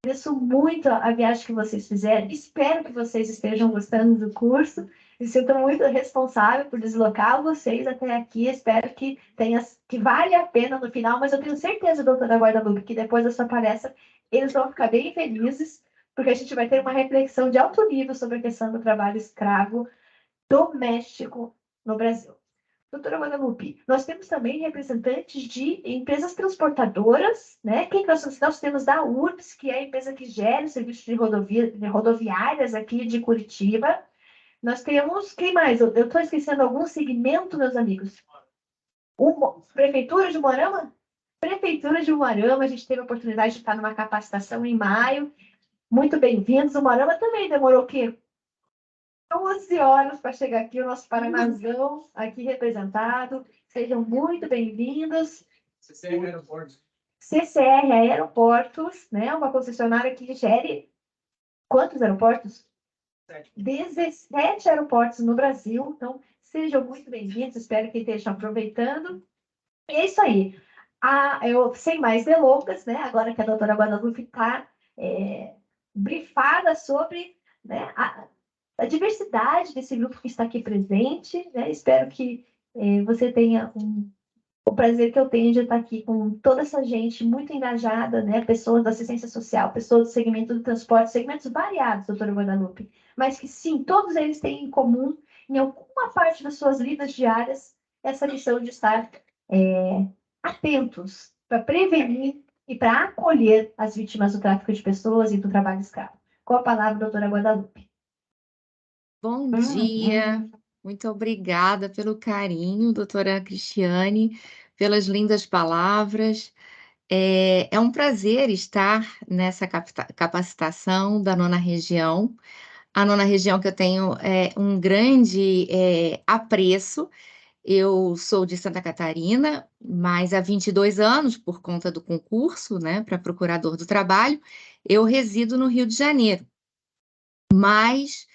Agradeço muito a viagem que vocês fizeram. Espero que vocês estejam gostando do curso. Me sinto muito responsável por deslocar vocês até aqui. Espero que vale a pena no final, mas eu tenho certeza, doutora Guadalupe, que depois da sua palestra eles vão ficar bem felizes, porque a gente vai ter uma reflexão de alto nível sobre a questão do trabalho escravo doméstico no Brasil. Doutora Guadalupe, nós temos também representantes de empresas transportadoras, né? Quem nós temos da URBS, que é a empresa que gera o serviço de rodoviárias aqui de Curitiba. Nós temos, quem mais? Eu estou esquecendo algum segmento, meus amigos. Prefeitura de Moarama? Prefeitura de Moarama, a gente teve a oportunidade de estar numa capacitação em maio. Muito bem-vindos. O Moarama também demorou o quê? 12 horas para chegar aqui, o nosso Paranazão aqui representado. Sejam muito bem-vindos. CCR Aeroportos. CCR Aeroportos, né? Uma concessionária que gere quantos aeroportos? 17 aeroportos no Brasil. Então, sejam muito bem-vindos. Espero que estejam aproveitando. E é isso aí. Sem mais delongas, né? Agora que a doutora Guadalupe está brifada sobre, né, a diversidade desse grupo que está aqui presente, né? Espero que você tenha o prazer que eu tenho de estar aqui com toda essa gente muito engajada, né? Pessoas da assistência social, pessoas do segmento do transporte, segmentos variados, doutora Guadalupe, mas que sim, todos eles têm em comum, em alguma parte das suas vidas diárias, essa missão de estar atentos para prevenir e para acolher as vítimas do tráfico de pessoas e do trabalho escravo. Com a palavra, doutora Guadalupe. Bom dia, muito obrigada pelo carinho, doutora Cristiane, pelas lindas palavras. É um prazer estar nessa capacitação da nona região. A nona região que eu tenho um grande apreço. Eu sou de Santa Catarina, mas há 22 anos, por conta do concurso, né, para procurador do trabalho, eu resido no Rio de Janeiro. Mas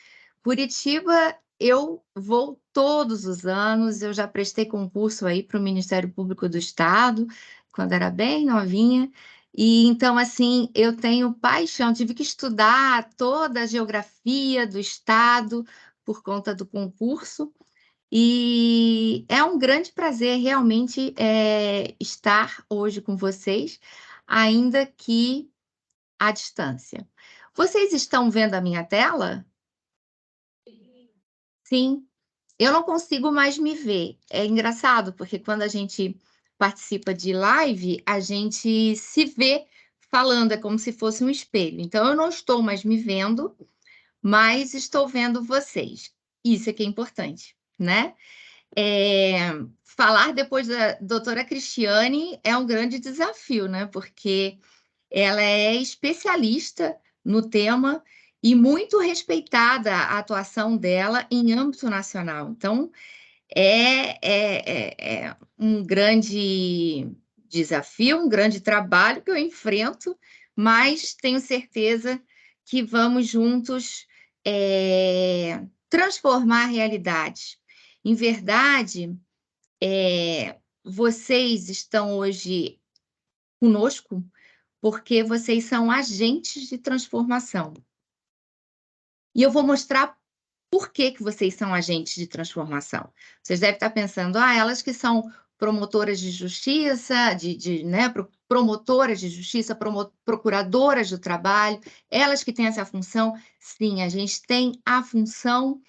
Curitiba eu vou todos os anos, eu já prestei concurso aí para o Ministério Público do Estado, quando era bem novinha, e então, assim, eu tenho paixão, tive que estudar toda a geografia do Estado por conta do concurso, e é um grande prazer realmente estar hoje com vocês, ainda que à distância. Vocês estão vendo a minha tela? Sim, eu não consigo mais me ver. É engraçado, porque quando a gente participa de live, a gente se vê falando, é como se fosse um espelho. Então, eu não estou mais me vendo, mas estou vendo vocês. Isso é que é importante, né? Falar depois da doutora Cristiane é um grande desafio, né? Porque ela é especialista no tema e muito respeitada a atuação dela em âmbito nacional. Então, é um grande desafio, um grande trabalho que eu enfrento, mas tenho certeza que vamos juntos transformar realidades. Em verdade, vocês estão hoje conosco porque vocês são agentes de transformação. E eu vou mostrar por que vocês são agentes de transformação. Vocês devem estar pensando, elas que são promotoras de justiça, né, promotoras de justiça, procuradoras do trabalho, elas que têm essa função. Sim, a gente tem a função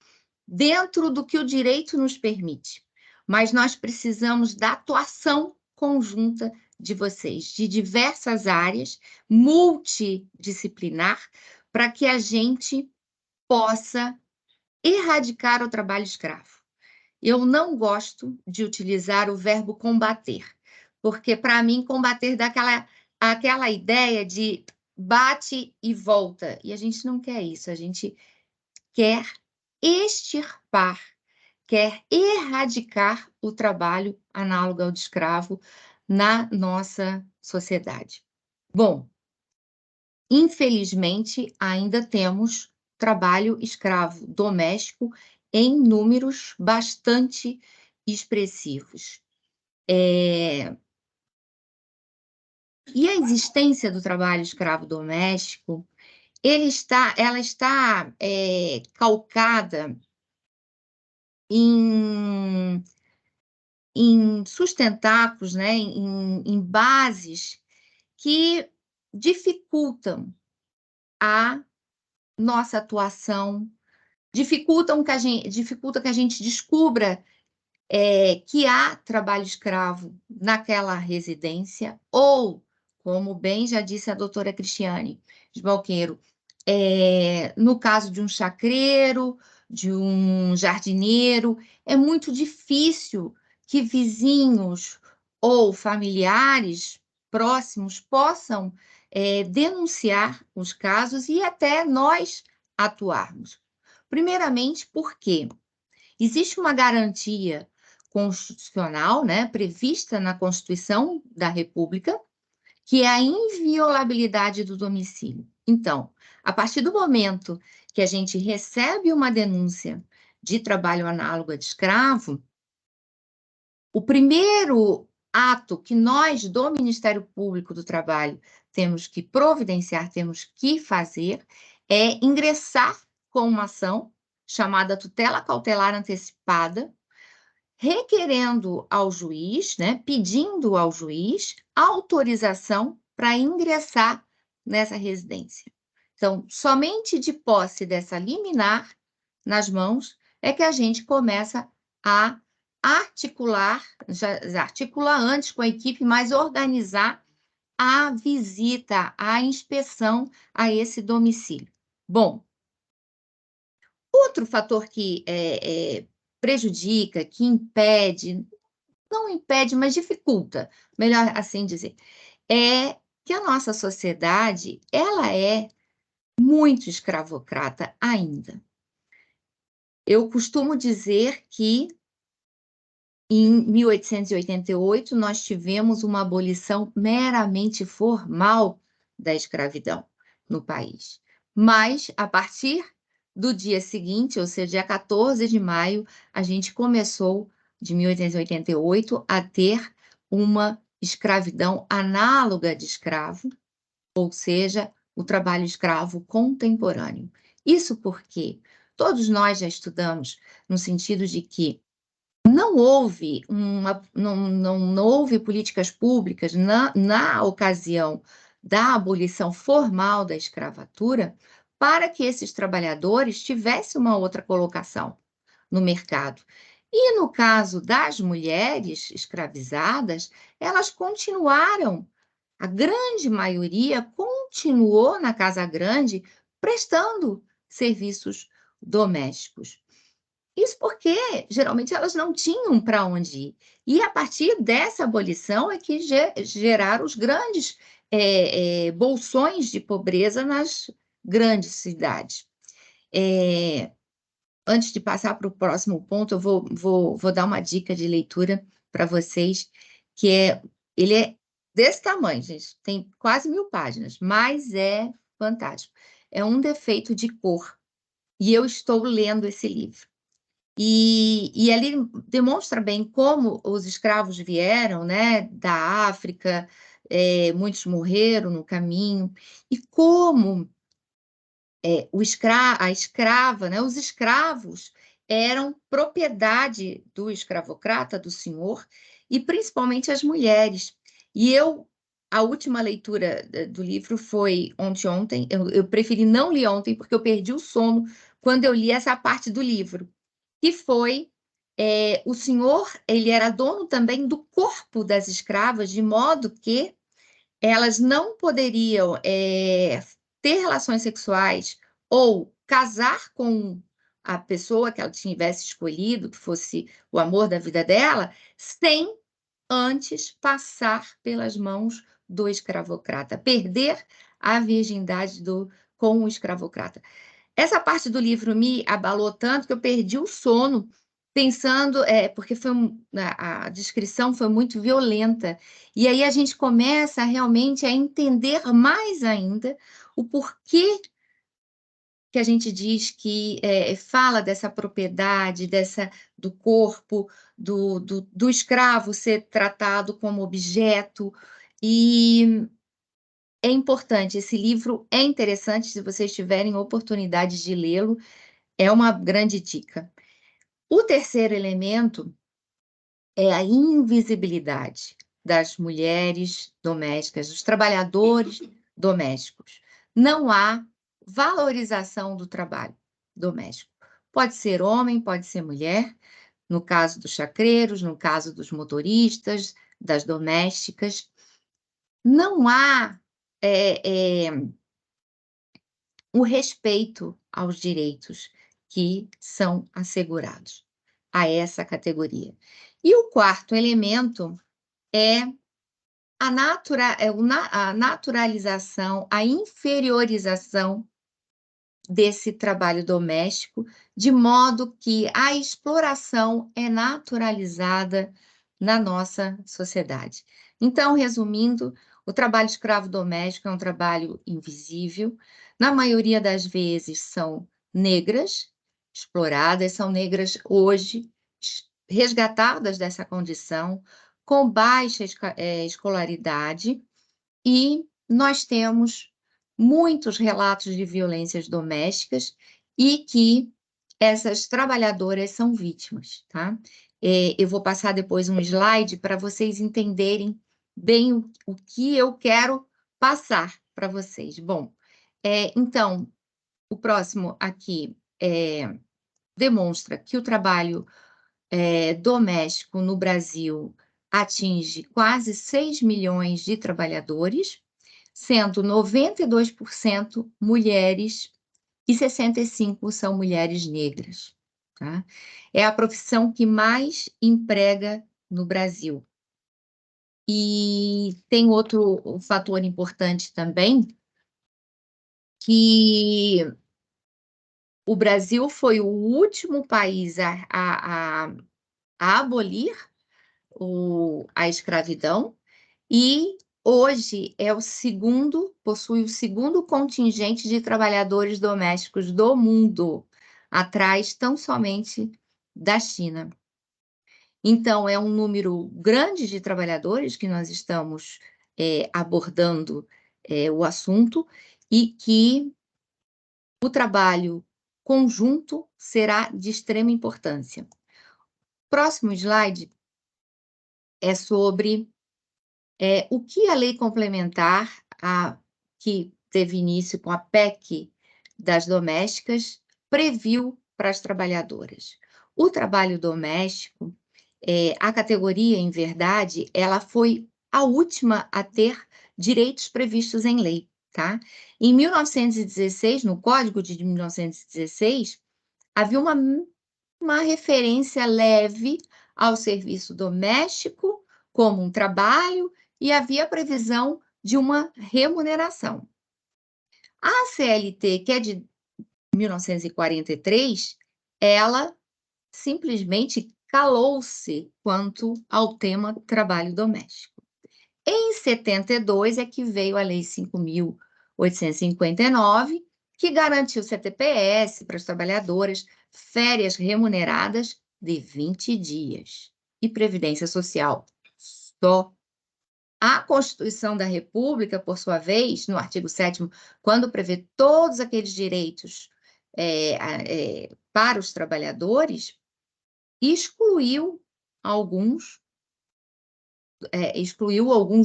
dentro do que o direito nos permite, mas nós precisamos da atuação conjunta de vocês, de diversas áreas, multidisciplinar, para que a gente possa erradicar o trabalho escravo. Eu não gosto de utilizar o verbo combater, porque, para mim, combater dá aquela ideia de bate e volta, e a gente não quer isso, a gente quer extirpar, quer erradicar o trabalho análogo ao de escravo na nossa sociedade. Bom, infelizmente, ainda temos trabalho escravo doméstico em números bastante expressivos. E a existência do trabalho escravo doméstico, ela está calcada em, em sustentáculos, né, em bases que dificultam a nossa atuação, dificulta que a gente descubra que há trabalho escravo naquela residência, ou, como bem já disse a doutora Cristiane Sbalqueiro, no caso de um chacreiro, de um jardineiro, é muito difícil que vizinhos ou familiares próximos possam denunciar os casos e até nós atuarmos. Primeiramente, porque existe uma garantia constitucional, né, prevista na Constituição da República, que é a inviolabilidade do domicílio. Então, a partir do momento que a gente recebe uma denúncia de trabalho análogo a de escravo, o primeiro ato que nós, do Ministério Público do Trabalho, temos que providenciar, temos que fazer, é ingressar com uma ação chamada tutela cautelar antecipada, requerendo ao juiz, né, pedindo ao juiz autorização para ingressar nessa residência. Então, somente de posse dessa liminar nas mãos é que a gente começa a articular, já articula antes com a equipe, mas organizar a visita, a inspeção a esse domicílio. Bom, outro fator que prejudica, que impede, não impede, mas dificulta, melhor assim dizer, é que a nossa sociedade, ela é muito escravocrata ainda. Eu costumo dizer que em 1888 nós tivemos uma abolição meramente formal da escravidão no país. Mas, a partir do dia seguinte, ou seja, dia 14 de maio, a gente começou, de 1888, a ter uma escravidão análoga de escravo, ou seja, o trabalho escravo contemporâneo. Isso porque todos nós já estudamos no sentido de que não houve não houve políticas públicas na ocasião da abolição formal da escravatura para que esses trabalhadores tivessem uma outra colocação no mercado. E no caso das mulheres escravizadas, elas continuaram, a grande maioria continuou na casa grande prestando serviços domésticos. Isso porque, geralmente, elas não tinham para onde ir. E, a partir dessa abolição, é que geraram os grandes bolsões de pobreza nas grandes cidades. Antes de passar para o próximo ponto, eu vou dar uma dica de leitura para vocês, que ele é desse tamanho, gente, tem quase 1000 páginas, mas é fantástico. É Um Defeito de Cor, e eu estou lendo esse livro. E ali demonstra bem como os escravos vieram, né, da África, muitos morreram no caminho, e como a escrava, né, os escravos eram propriedade do escravocrata, do senhor, e principalmente as mulheres. E a última leitura do livro foi ontem, eu preferi não ler ontem, porque eu perdi o sono quando eu li essa parte do livro, que foi o senhor, ele era dono também do corpo das escravas, de modo que elas não poderiam ter relações sexuais ou casar com a pessoa que ela tivesse escolhido, que fosse o amor da vida dela, sem antes passar pelas mãos do escravocrata, perder a virgindade com o escravocrata. Essa parte do livro me abalou tanto que eu perdi o sono pensando, porque a descrição foi muito violenta. E aí a gente começa realmente a entender mais ainda o porquê que a gente diz que fala dessa propriedade, do corpo, do escravo ser tratado como objeto. E é importante, esse livro é interessante, se vocês tiverem oportunidade de lê-lo, é uma grande dica. O terceiro elemento é a invisibilidade das mulheres domésticas, dos trabalhadores domésticos. Não há valorização do trabalho doméstico. Pode ser homem, pode ser mulher, no caso dos chacreiros, no caso dos motoristas, das domésticas. Não há o respeito aos direitos que são assegurados a essa categoria. E o quarto elemento é a naturalização, a inferiorização desse trabalho doméstico, de modo que a exploração é naturalizada na nossa sociedade. Então, resumindo, o trabalho escravo doméstico é um trabalho invisível, na maioria das vezes são negras, exploradas, são negras hoje, resgatadas dessa condição, com baixa escolaridade, e nós temos muitos relatos de violências domésticas e que essas trabalhadoras são vítimas, tá? Eu vou passar depois um slide para vocês entenderem bem o que eu quero passar para vocês. Bom, então, o próximo aqui demonstra que o trabalho doméstico no Brasil atinge quase 6 milhões de trabalhadores, sendo 92% mulheres e 65% são mulheres negras. Tá? É a profissão que mais emprega no Brasil. E tem outro fator importante também, que o Brasil foi o último país a abolir a escravidão, e hoje possui o segundo contingente de trabalhadores domésticos do mundo, atrás tão somente da China. Então, é um número grande de trabalhadores que nós estamos abordando o assunto, e que o trabalho conjunto será de extrema importância. Próximo slide é sobre o que a lei complementar, que teve início com a PEC das domésticas, previu para as trabalhadoras. O trabalho doméstico, a categoria, em verdade, ela foi a última a ter direitos previstos em lei, tá? Em 1916, no Código de 1916, havia uma referência leve ao serviço doméstico como um trabalho, e havia previsão de uma remuneração. A CLT, que é de 1943, ela simplesmente calou-se quanto ao tema trabalho doméstico. Em 72 é que veio a Lei 5.859, que garantiu CTPS para as trabalhadoras, férias remuneradas de 20 dias e previdência social só. A Constituição da República, por sua vez, no artigo 7º, quando prevê todos aqueles direitos para os trabalhadores, excluiu alguns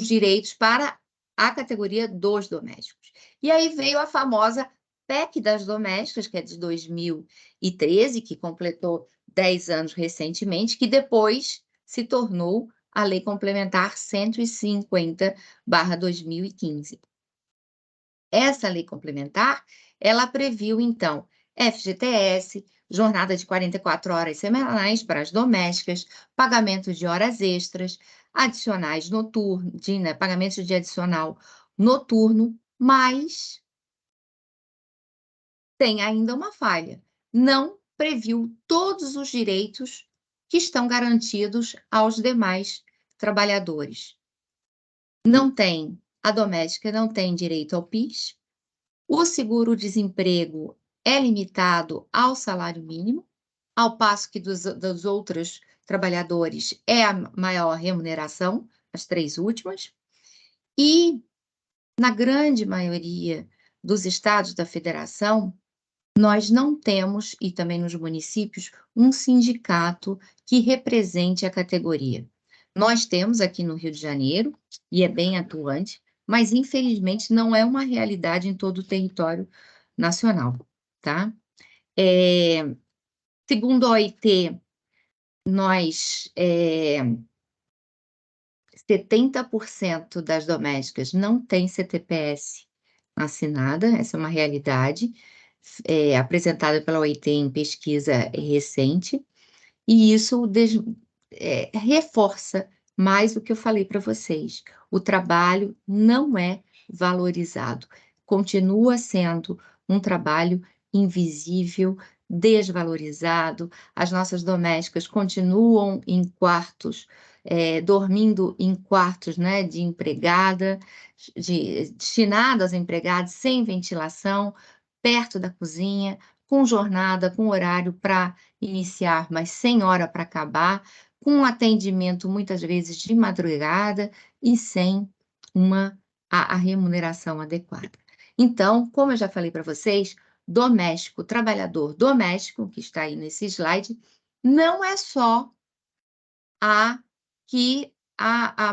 direitos para a categoria dos domésticos. E aí veio a famosa PEC das domésticas, que é de 2013, que completou 10 anos recentemente, que depois se tornou a Lei Complementar 150/2015. Essa lei complementar, ela previu, então, FGTS, jornada de 44 horas semanais para as domésticas, pagamentos de horas extras, adicionais noturnos, pagamentos de adicional noturno, mas tem ainda uma falha. Não previu todos os direitos que estão garantidos aos demais trabalhadores. A doméstica não tem direito ao PIS, o seguro-desemprego é limitado ao salário mínimo, ao passo que dos outros trabalhadores é a maior remuneração, as 3 últimas, e na grande maioria dos estados da federação, nós não temos, e também nos municípios, um sindicato que represente a categoria. Nós temos aqui no Rio de Janeiro, e é bem atuante, mas infelizmente não é uma realidade em todo o território nacional, tá? Segundo a OIT, nós, 70% das domésticas não têm CTPS assinada, essa é uma realidade, apresentada pela OIT em pesquisa recente, e isso reforça mais o que eu falei para vocês. O trabalho não é valorizado, continua sendo um trabalho invisível, desvalorizado. As nossas domésticas continuam em quartos, dormindo em quartos, né, de empregada, destinados a empregados, sem ventilação, perto da cozinha, com jornada, com horário para iniciar, mas sem hora para acabar, com um atendimento muitas vezes de madrugada e sem a remuneração adequada. Então, como eu já falei para vocês, doméstico, trabalhador doméstico, que está aí nesse slide, não é só a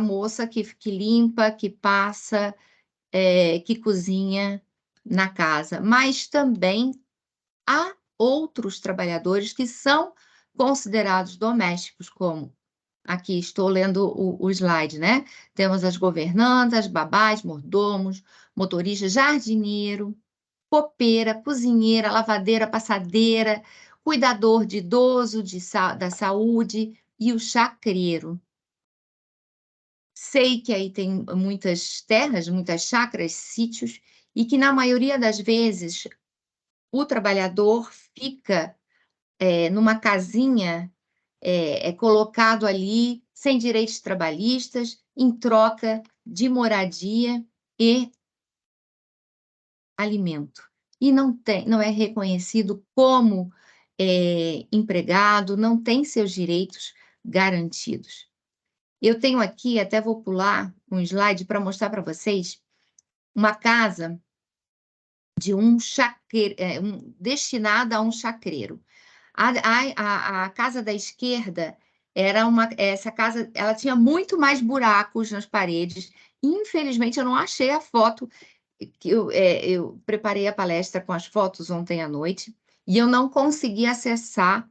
moça que limpa, que passa, que cozinha na casa, mas também há outros trabalhadores que são considerados domésticos, como aqui estou lendo o slide, né? Temos as governantas, babás, mordomos, motorista, jardineiro, copeira, cozinheira, lavadeira, passadeira, cuidador de idoso, da saúde e o chacreiro. Sei que aí tem muitas terras, muitas chácaras, sítios, e que na maioria das vezes o trabalhador fica numa casinha, é colocado ali sem direitos trabalhistas, em troca de moradia e alimento. E não é reconhecido como empregado, não tem seus direitos garantidos. Eu tenho aqui, até vou pular um slide para mostrar para vocês, uma casa de um chacreiro, destinada a um chacreiro. A casa da esquerda essa casa, ela tinha muito mais buracos nas paredes. Infelizmente, eu não achei a foto, que eu preparei a palestra com as fotos ontem à noite, e eu não consegui acessar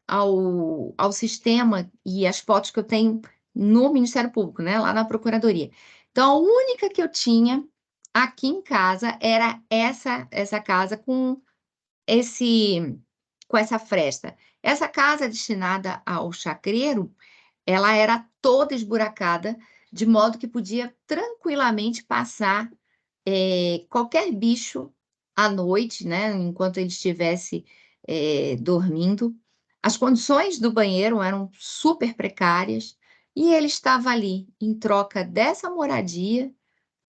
ao sistema e as fotos que eu tenho no Ministério Público, né, lá na Procuradoria. Então, a única que eu tinha aqui em casa era essa casa com essa fresta. Essa casa destinada ao chacreiro, ela era toda esburacada, de modo que podia tranquilamente passar qualquer bicho à noite, né, enquanto ele estivesse dormindo. As condições do banheiro eram super precárias e ele estava ali em troca dessa moradia,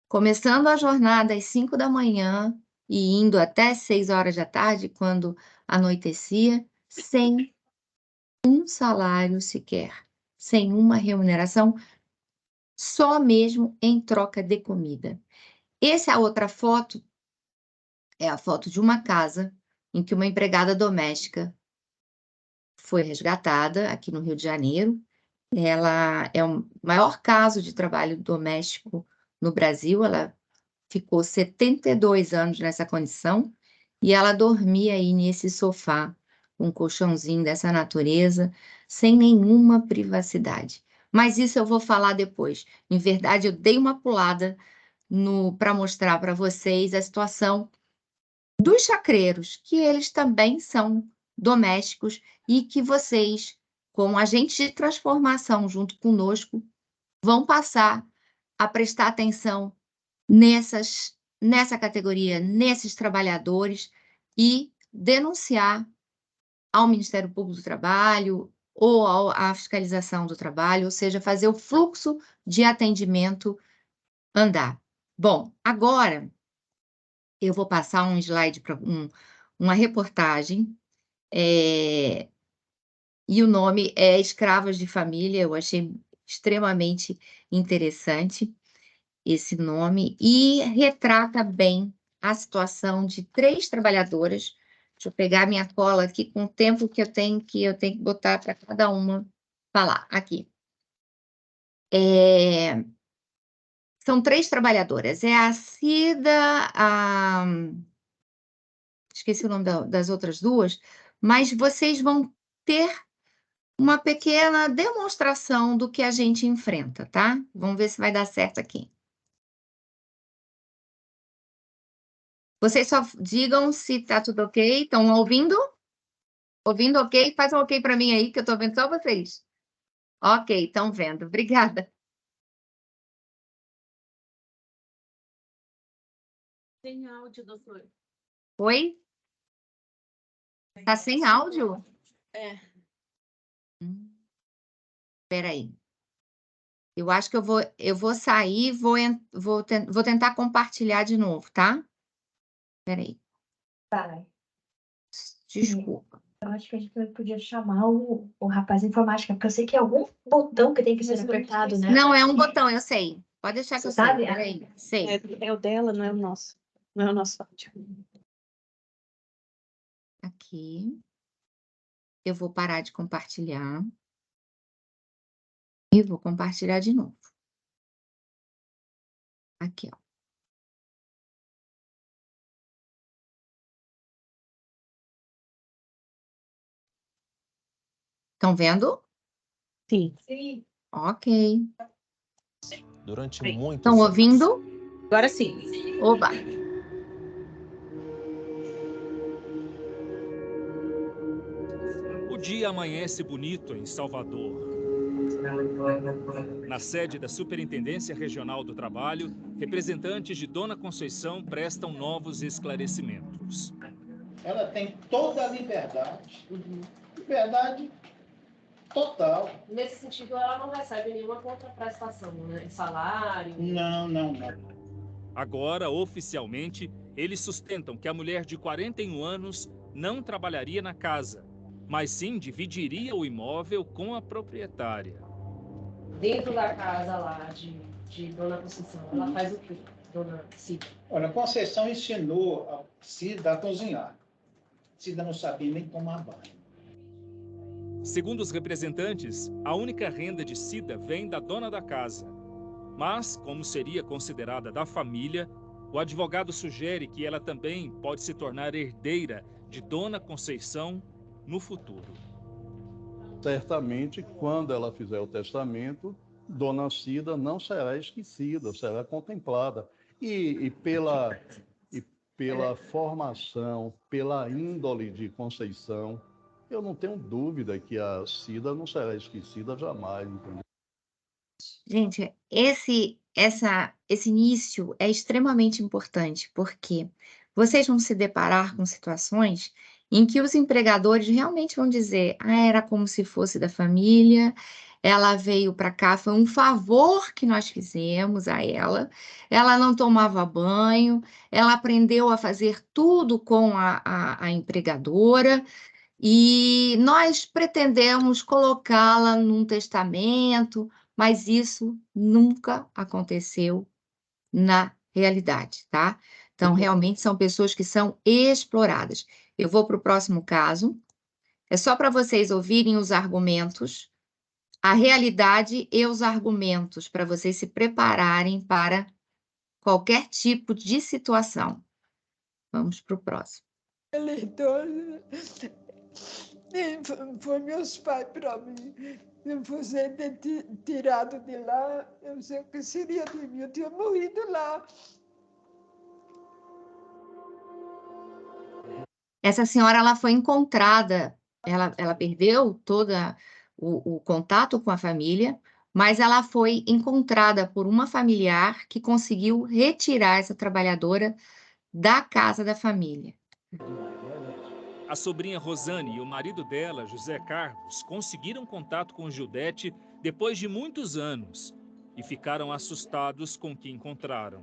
começando a jornada às 5 da manhã e indo até 6 horas da tarde, quando anoitecia, sem um salário sequer, sem uma remuneração, só mesmo em troca de comida. Essa outra foto é a foto de uma casa em que uma empregada doméstica foi resgatada aqui no Rio de Janeiro. Ela é o maior caso de trabalho doméstico no Brasil. Ela ficou 72 anos nessa condição e ela dormia aí nesse sofá, um colchãozinho dessa natureza, sem nenhuma privacidade. Mas isso eu vou falar depois. Em verdade, eu dei uma pulada para mostrar para vocês a situação dos chacreiros, que eles também são domésticos e que vocês, como agentes de transformação junto conosco, vão passar a prestar atenção nessa categoria, nesses trabalhadores, e denunciar ao Ministério Público do Trabalho ou à fiscalização do trabalho, ou seja, fazer o fluxo de atendimento andar. Bom, agora eu vou passar um slide para uma reportagem, e o nome é Escravas de Família. Eu achei extremamente interessante. esse nome e retrata bem a situação de 3 trabalhadoras. Deixa eu pegar minha cola aqui com o tempo que eu tenho que botar para cada uma falar. Aqui. São 3 trabalhadoras. É a Cida, esqueci o nome das outras 2, mas vocês vão ter uma pequena demonstração do que a gente enfrenta, tá? Vamos ver se vai dar certo aqui. Vocês só digam se tá tudo ok. Estão ouvindo? Ouvindo ok? Faz um ok para mim aí, que eu tô vendo só vocês. Ok, estão vendo. Obrigada. Sem áudio, doutor. Oi? Tá sem áudio? É. Espera aí. Eu acho que eu vou sair, vou tentar compartilhar de novo, tá? Espera aí. Tá. Desculpa. Eu acho que a gente podia chamar o rapaz de informática, porque eu sei que é algum botão que tem que ser apertado, né? Não, é um botão, eu sei. Pode deixar que Você eu sei. sabe? Peraí. Sei. É o dela, não é o nosso. Não é o nosso áudio. Aqui. Eu vou parar de compartilhar. E vou compartilhar de novo. Aqui, ó. Estão vendo? Sim. Sim. Ok. Durante muitos Estão anos. ouvindo? Agora sim. Oba! O dia amanhece bonito em Salvador. Na sede da Superintendência Regional do Trabalho, representantes de Dona Conceição prestam novos esclarecimentos. Ela tem toda a liberdade, liberdade total. Nesse sentido, ela não recebe nenhuma contraprestação, né? Salário. Não. Agora, oficialmente, eles sustentam que a mulher de 41 anos não trabalharia na casa, mas sim dividiria o imóvel com a proprietária. Dentro da casa lá de Dona Conceição, ela faz o quê, Dona Cida? Olha, a Conceição ensinou a Cida a cozinhar. Cida não sabia nem tomar banho. Segundo os representantes, a única renda de Cida vem da dona da casa. Mas, como seria considerada da família, o advogado sugere que ela também pode se tornar herdeira de Dona Conceição no futuro. Certamente, quando ela fizer o testamento, Dona Cida não será esquecida, será contemplada. E pela formação, pela índole de Conceição, eu não tenho dúvida que a Cida não será esquecida jamais. Entendeu? Gente, esse início é extremamente importante, porque vocês vão se deparar com situações em que os empregadores realmente vão dizer: era como se fosse da família, ela veio para cá, foi um favor que nós fizemos a ela não tomava banho, ela aprendeu a fazer tudo com a empregadora, e nós pretendemos colocá-la num testamento, mas isso nunca aconteceu na realidade, tá? Então, realmente são pessoas que são exploradas. Eu vou para o próximo caso. É só para vocês ouvirem os argumentos, a realidade e os argumentos, para vocês se prepararem para qualquer tipo de situação. Vamos para o próximo. Eleitor, foi meus pais para mim. Se eu fosse tirado de lá, eu sei o que seria de mim. Eu tinha morrido lá. Essa senhora, ela foi encontrada, ela perdeu todo o contato com a família, mas ela foi encontrada por uma familiar que conseguiu retirar essa trabalhadora da casa da família. A sobrinha Rosane e o marido dela, José Carlos, conseguiram contato com Gildete depois de muitos anos e ficaram assustados com o que encontraram.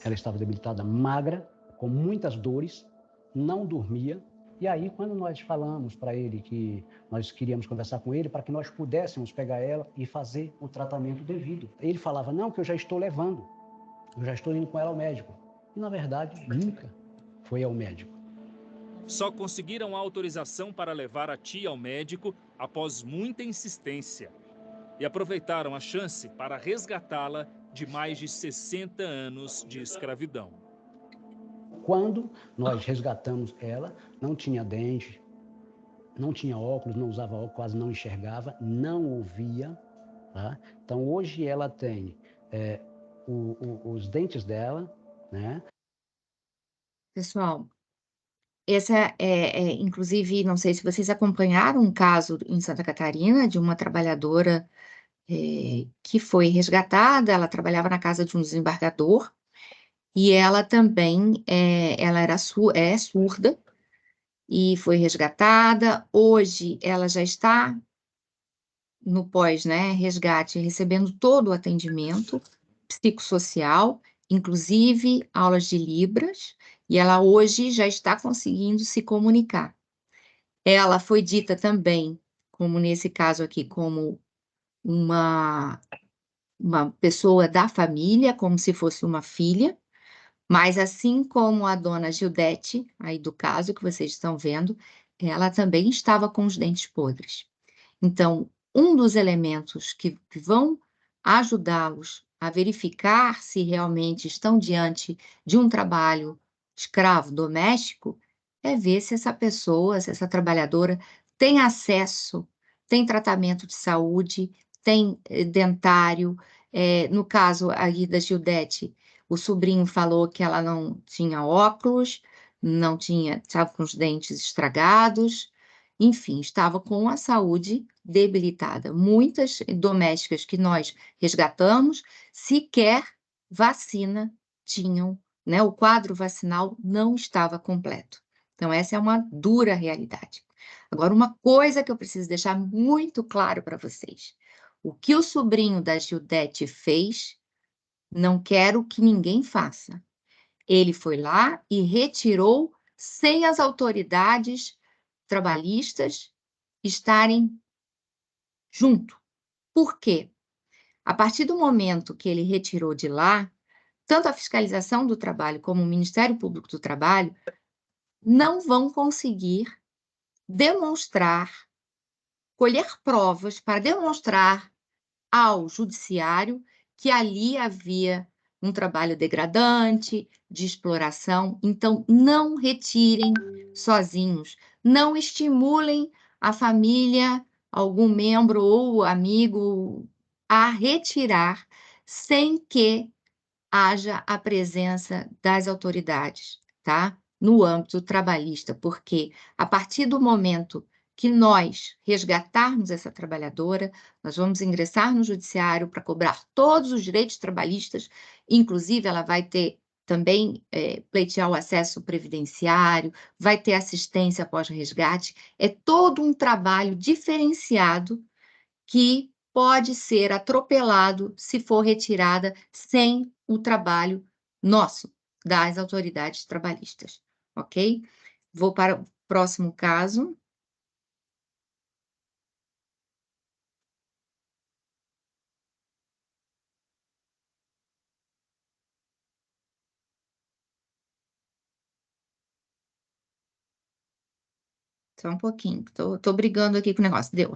Ela estava debilitada, magra, com muitas dores, não dormia, E aí, quando nós falamos para ele que nós queríamos conversar com ele para que nós pudéssemos pegar ela e fazer o tratamento devido, ele falava, não, que eu já estou levando, eu já estou indo com ela ao médico. E, na verdade, nunca foi ao médico. Só conseguiram a autorização para levar a tia ao médico após muita insistência. E aproveitaram a chance para resgatá-la de mais de 60 anos de escravidão. Quando nós resgatamos ela, não tinha dente, não tinha óculos, não usava óculos, quase não enxergava, não ouvia. Tá? Então, hoje ela tem os dentes dela, né? Pessoal, essa inclusive, não sei se vocês acompanharam um caso em Santa Catarina de uma trabalhadora que foi resgatada. Ela trabalhava na casa de um desembargador e ela também ela é surda e foi resgatada. Hoje ela já está no pós, né, resgate, recebendo todo o atendimento psicossocial, inclusive aulas de Libras, e ela hoje já está conseguindo se comunicar. Ela foi dita também, como nesse caso aqui, como uma pessoa da família, como se fosse uma filha, mas assim como a dona Gildete, aí do caso que vocês estão vendo, ela também estava com os dentes podres. Então, um dos elementos que vão ajudá-los a verificar se realmente estão diante de um trabalho escravo doméstico é ver se essa pessoa, se essa trabalhadora tem acesso, tem tratamento de saúde, tem dentário. No caso aí da Gildete, o sobrinho falou que ela não tinha óculos, não tinha, estava com os dentes estragados. Enfim, estava com a saúde debilitada. Muitas domésticas que nós resgatamos, sequer vacina tinham, né? O quadro vacinal não estava completo. Então, essa é uma dura realidade. Agora, uma coisa que eu preciso deixar muito claro para vocês: o que o sobrinho da Gildete fez, não quero que ninguém faça. Ele foi lá e retirou sem as autoridades trabalhistas estarem junto. Por quê? A partir do momento que ele retirou de lá, tanto a fiscalização do trabalho como o Ministério Público do Trabalho não vão conseguir demonstrar, colher provas para demonstrar ao judiciário que ali havia um trabalho degradante, de exploração. Então, não retirem sozinhos, não estimulem a família, algum membro ou amigo a retirar sem que haja a presença das autoridades, tá? No âmbito trabalhista, porque a partir do momento que nós resgatarmos essa trabalhadora, nós vamos ingressar no judiciário para cobrar todos os direitos trabalhistas, inclusive ela vai ter também pleitear o acesso previdenciário, vai ter assistência pós-resgate. É todo um trabalho diferenciado que pode ser atropelado se for retirada sem o trabalho nosso, das autoridades trabalhistas, ok? Vou para o próximo caso. Só um pouquinho, tô brigando aqui com o negócio, deu.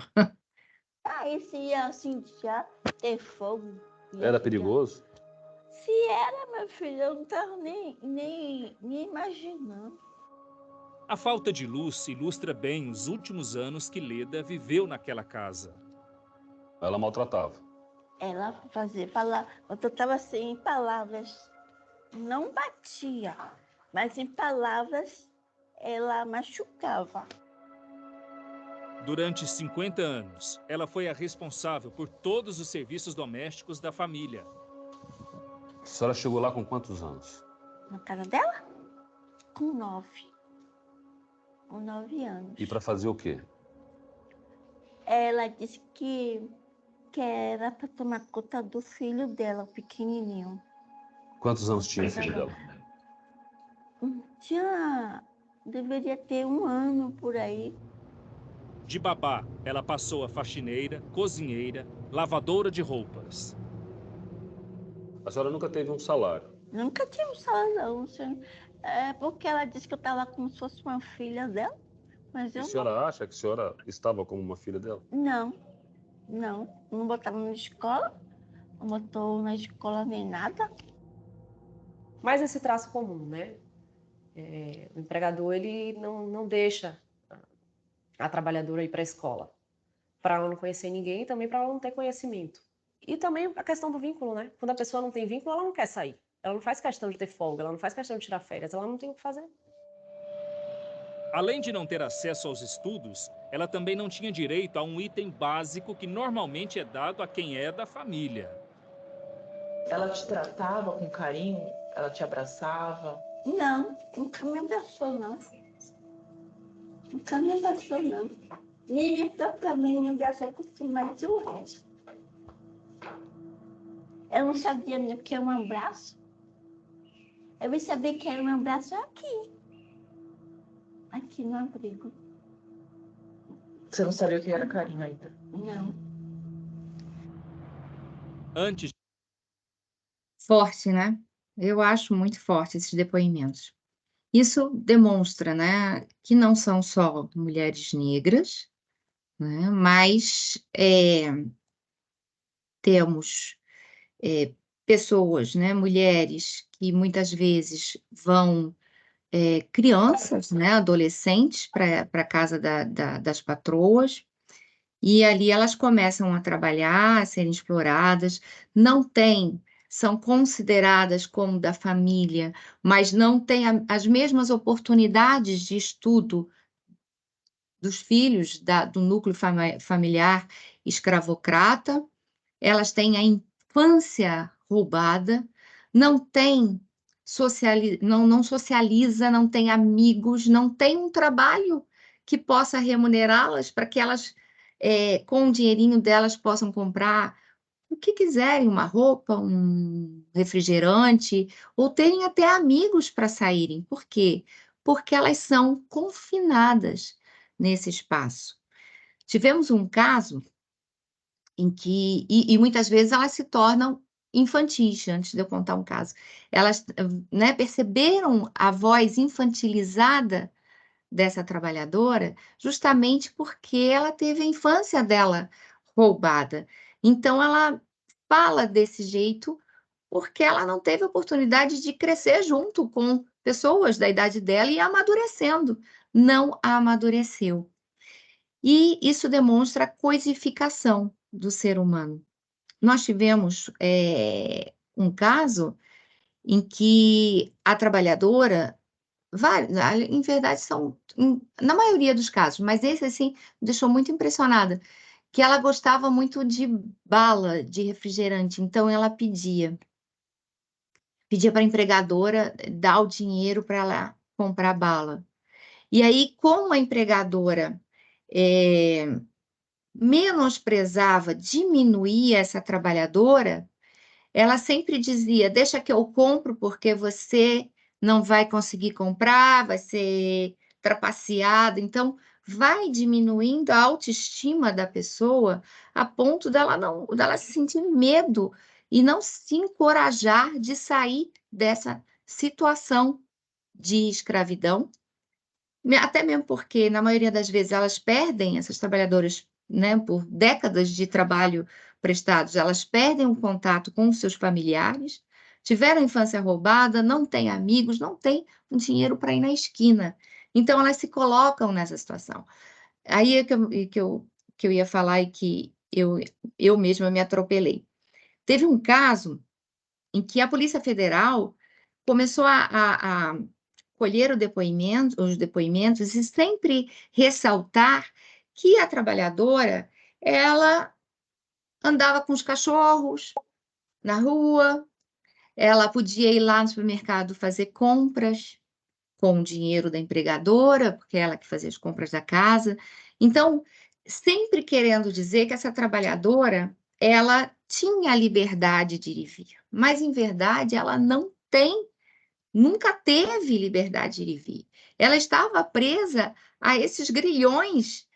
Aí se ia assim já ter fogo. Era perigoso? Se era, meu filho, eu não estava nem imaginando. A falta de luz ilustra bem os últimos anos que Leda viveu naquela casa. Ela maltratava. Ela fazia palavras, eu estava assim, em palavras, não batia, mas em palavras ela machucava. Durante 50 anos, ela foi a responsável por todos os serviços domésticos da família. A senhora chegou lá com quantos anos? Na casa dela? Com 9. Com 9 anos. E para fazer o quê? Ela disse que era para tomar conta do filho dela, o pequenininho. Quantos anos tinha o filho dela? Tinha deveria ter 1 ano por aí. De babá, ela passou a faxineira, cozinheira, lavadora de roupas. A senhora nunca teve um salário? Nunca tive um salão, senhor. É porque ela disse que eu estava como se fosse uma filha dela, mas E eu a senhora acha que a senhora estava como uma filha dela? não, não botava na escola, não botou na escola nem nada. Mas esse traço comum, né? O empregador, ele não deixa a trabalhadora ir para a escola, para ela não conhecer ninguém e também para ela não ter conhecimento. E também a questão do vínculo, né? Quando a pessoa não tem vínculo, ela não quer sair. Ela não faz questão de ter folga, ela não faz questão de tirar férias, ela não tem o que fazer. Além de não ter acesso aos estudos, ela também não tinha direito a um item básico que normalmente é dado a quem é da família. Ela te tratava com carinho? Ela te abraçava? Não, nunca me abraçou, não. Nunca me abraçou, não. Nem me também me abraçou por cima do resto. Eu não sabia nem o que é um abraço. Eu vim saber que era um abraço aqui no abrigo. Você não sabia o que era carinho ainda? Não. Antes. Forte, né? Eu acho muito forte esses depoimentos. Isso demonstra, né, que não são só mulheres negras, né, mas temos pessoas, né, mulheres que muitas vezes vão, crianças, né, adolescentes para a casa das patroas, e ali elas começam a trabalhar, a serem exploradas, são consideradas como da família, mas não têm as mesmas oportunidades de estudo dos filhos do núcleo familiar escravocrata, elas têm a infância roubada, não socializa, não tem amigos, não tem um trabalho que possa remunerá-las para que elas, com o dinheirinho delas, possam comprar o que quiserem, uma roupa, um refrigerante, ou terem até amigos para saírem. Por quê? Porque elas são confinadas nesse espaço. Tivemos um caso em que, e muitas vezes elas se tornam infantis, antes de eu contar um caso. Elas, né, perceberam a voz infantilizada dessa trabalhadora justamente porque ela teve a infância dela roubada. Então, ela fala desse jeito porque ela não teve oportunidade de crescer junto com pessoas da idade dela e amadurecendo. Não amadureceu. E isso demonstra a coisificação do ser humano. Nós tivemos um caso em que a trabalhadora, em verdade são, na maioria dos casos, mas esse assim me deixou muito impressionada, que ela gostava muito de bala, de refrigerante, então ela pedia para a empregadora dar o dinheiro para ela comprar bala. E aí, como a empregadora menosprezava, diminuía essa trabalhadora, ela sempre dizia: deixa que eu compro, porque você não vai conseguir comprar, vai ser trapaceado. Então, vai diminuindo a autoestima da pessoa a ponto dela sentir medo e não se encorajar de sair dessa situação de escravidão. Até mesmo porque, na maioria das vezes, elas perdem, essas trabalhadoras, né, por décadas de trabalho prestados, elas perdem o contato com os seus familiares, tiveram a infância roubada, não têm amigos, não têm um dinheiro para ir na esquina. Então, elas se colocam nessa situação. Aí é que eu ia falar e que eu mesma me atropelei. Teve um caso em que a Polícia Federal começou a colher os depoimentos e sempre ressaltar que a trabalhadora, ela andava com os cachorros na rua, ela podia ir lá no supermercado fazer compras com o dinheiro da empregadora, porque ela que fazia as compras da casa. Então, sempre querendo dizer que essa trabalhadora, ela tinha a liberdade de ir e vir, mas, em verdade, ela não tem nunca teve liberdade de ir e vir. Ela estava presa a esses grilhões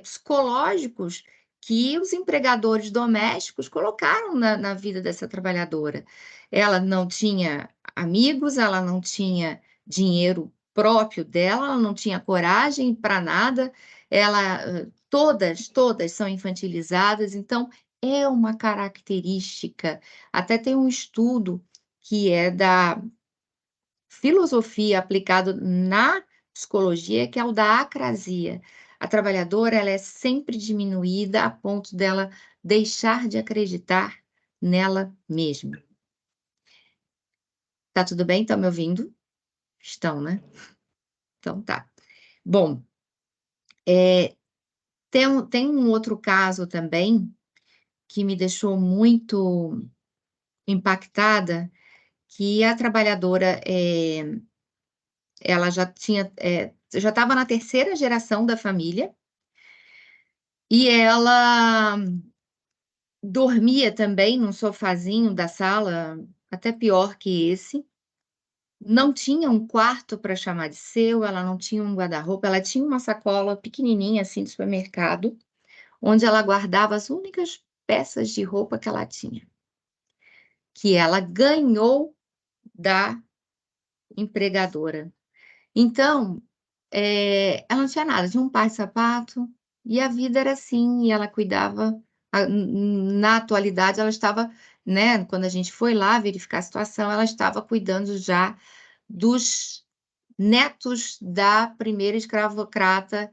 psicológicos que os empregadores domésticos colocaram na vida dessa trabalhadora. Ela não tinha amigos, ela não tinha dinheiro próprio dela, ela não tinha coragem para nada, todas são infantilizadas, então é uma característica, até tem um estudo que é da filosofia aplicado na psicologia, que é o da acrasia. A trabalhadora, ela é sempre diminuída a ponto dela deixar de acreditar nela mesma. Tá tudo bem? Estão me ouvindo? Estão, né? Então tá. Bom, tem um outro caso também que me deixou muito impactada, que a trabalhadora, ela já estava na terceira geração da família, e ela dormia também num sofazinho da sala, até pior que esse. Não tinha um quarto para chamar de seu, ela não tinha um guarda-roupa, ela tinha uma sacola pequenininha assim de supermercado, onde ela guardava as únicas peças de roupa que ela tinha, que ela ganhou da empregadora. Então, ela não tinha nada, tinha um par de sapato, e a vida era assim, e ela cuidava. Na atualidade, ela estava, né, quando a gente foi lá verificar a situação, ela estava cuidando já dos netos da primeira escravocrata,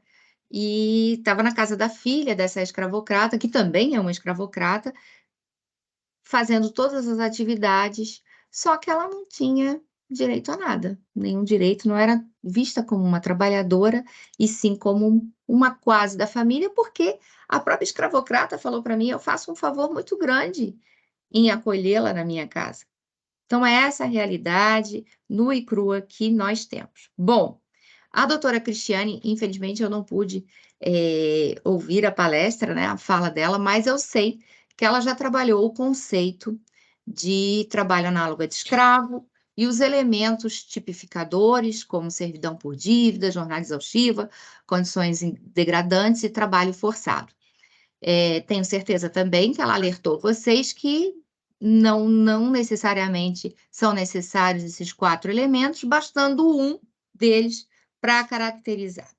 e estava na casa da filha dessa escravocrata, que também é uma escravocrata, fazendo todas as atividades, só que ela não tinha direito a nada, nenhum direito, não era vista como uma trabalhadora, e sim como uma quase da família, porque a própria escravocrata falou para mim: eu faço um favor muito grande em acolhê-la na minha casa. Então, é essa a realidade nua e crua que nós temos. Bom, a doutora Cristiane, infelizmente, eu não pude ouvir a palestra, né, a fala dela, mas eu sei que ela já trabalhou o conceito de trabalho análogo de escravo e os elementos tipificadores, como servidão por dívida, jornada exaustiva, condições degradantes e trabalho forçado. Tenho certeza também que ela alertou vocês que não necessariamente são necessários esses 4 elementos, bastando um deles para caracterizar.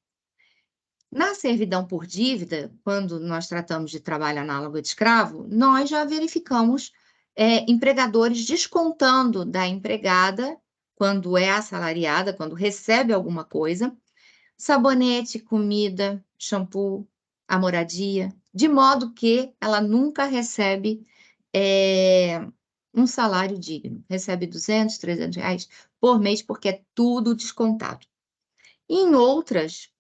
Na servidão por dívida, quando nós tratamos de trabalho análogo de escravo, nós já verificamos empregadores descontando da empregada, quando é assalariada, quando recebe alguma coisa, sabonete, comida, shampoo, a moradia, de modo que ela nunca recebe um salário digno. Recebe 200, 300 reais por mês, porque é tudo descontado. Em outras,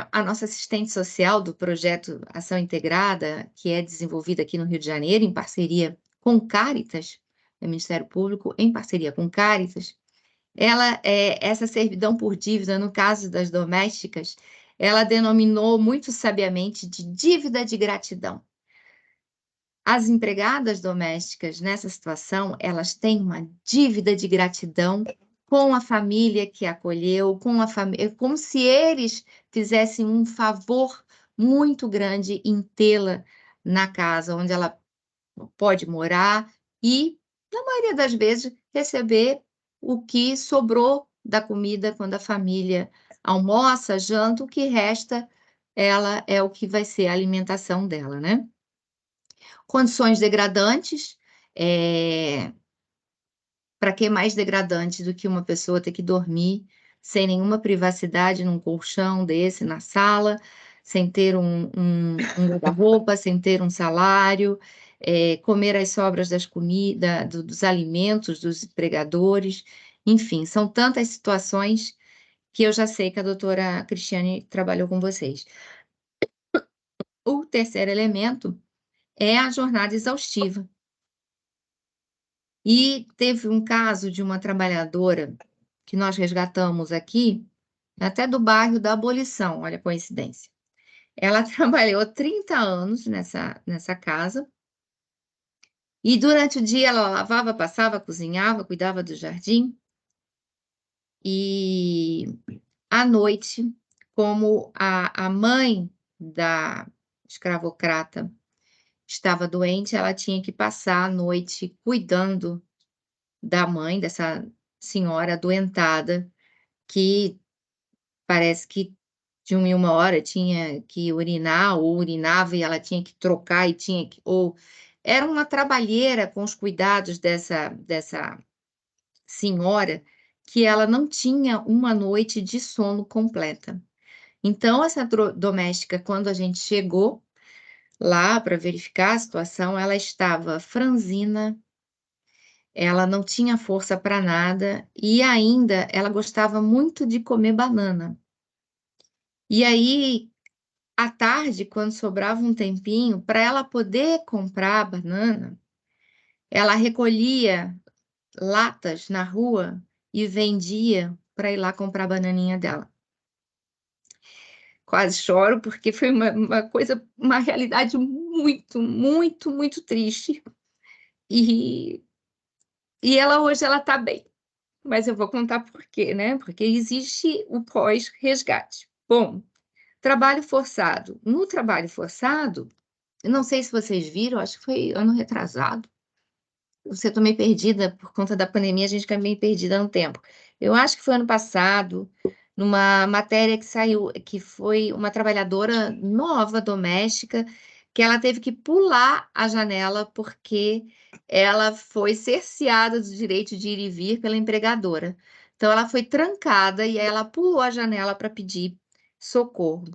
a nossa assistente social do projeto Ação Integrada, que é desenvolvida aqui no Rio de Janeiro, em parceria com o Caritas, o Ministério Público, em parceria com o Caritas, essa servidão por dívida, no caso das domésticas, ela denominou muito sabiamente de dívida de gratidão. As empregadas domésticas, nessa situação, elas têm uma dívida de gratidão com a família que acolheu, como se eles fizessem um favor muito grande em tê-la na casa onde ela pode morar e, na maioria das vezes, receber o que sobrou da comida quando a família almoça, janta, o que resta, ela é o que vai ser a alimentação dela, né? Condições degradantes, para que mais degradante do que uma pessoa ter que dormir sem nenhuma privacidade num colchão desse na sala, sem ter um guarda-roupa, sem ter um salário, comer as sobras das comidas, dos alimentos dos empregadores, enfim, são tantas situações que eu já sei que a doutora Cristiane trabalhou com vocês. O terceiro elemento é a jornada exaustiva. E teve um caso de uma trabalhadora que nós resgatamos aqui, até do bairro da Abolição, olha a coincidência. Ela trabalhou 30 anos nessa casa, e durante o dia ela lavava, passava, cozinhava, cuidava do jardim, E à noite, como a mãe da escravocrata estava doente, ela tinha que passar a noite cuidando da mãe, dessa senhora adoentada, que parece que de uma em uma hora tinha que urinar, ou urinava e ela tinha que trocar e tinha que. Ou era uma trabalheira com os cuidados dessa senhora, que ela não tinha uma noite de sono completa. Então, essa doméstica, quando a gente chegou lá para verificar a situação, ela estava franzina, ela não tinha força para nada e ainda ela gostava muito de comer banana. E aí, à tarde, quando sobrava um tempinho, para ela poder comprar banana, ela recolhia latas na rua e vendia para ir lá comprar a bananinha dela. Quase choro, porque foi uma coisa, uma realidade muito, muito, muito triste. E ela hoje ela está bem, mas eu vou contar por quê, né? Porque existe o pós-resgate. Bom, trabalho forçado. No trabalho forçado, eu não sei se vocês viram, acho que foi ano retrasado. Eu tô meio perdida por conta da pandemia, a gente fica meio perdida no tempo. Eu acho que foi ano passado, numa matéria que saiu, que foi uma trabalhadora nova, doméstica, que ela teve que pular a janela porque ela foi cerceada do direito de ir e vir pela empregadora. Então, ela foi trancada e aí ela pulou a janela para pedir socorro.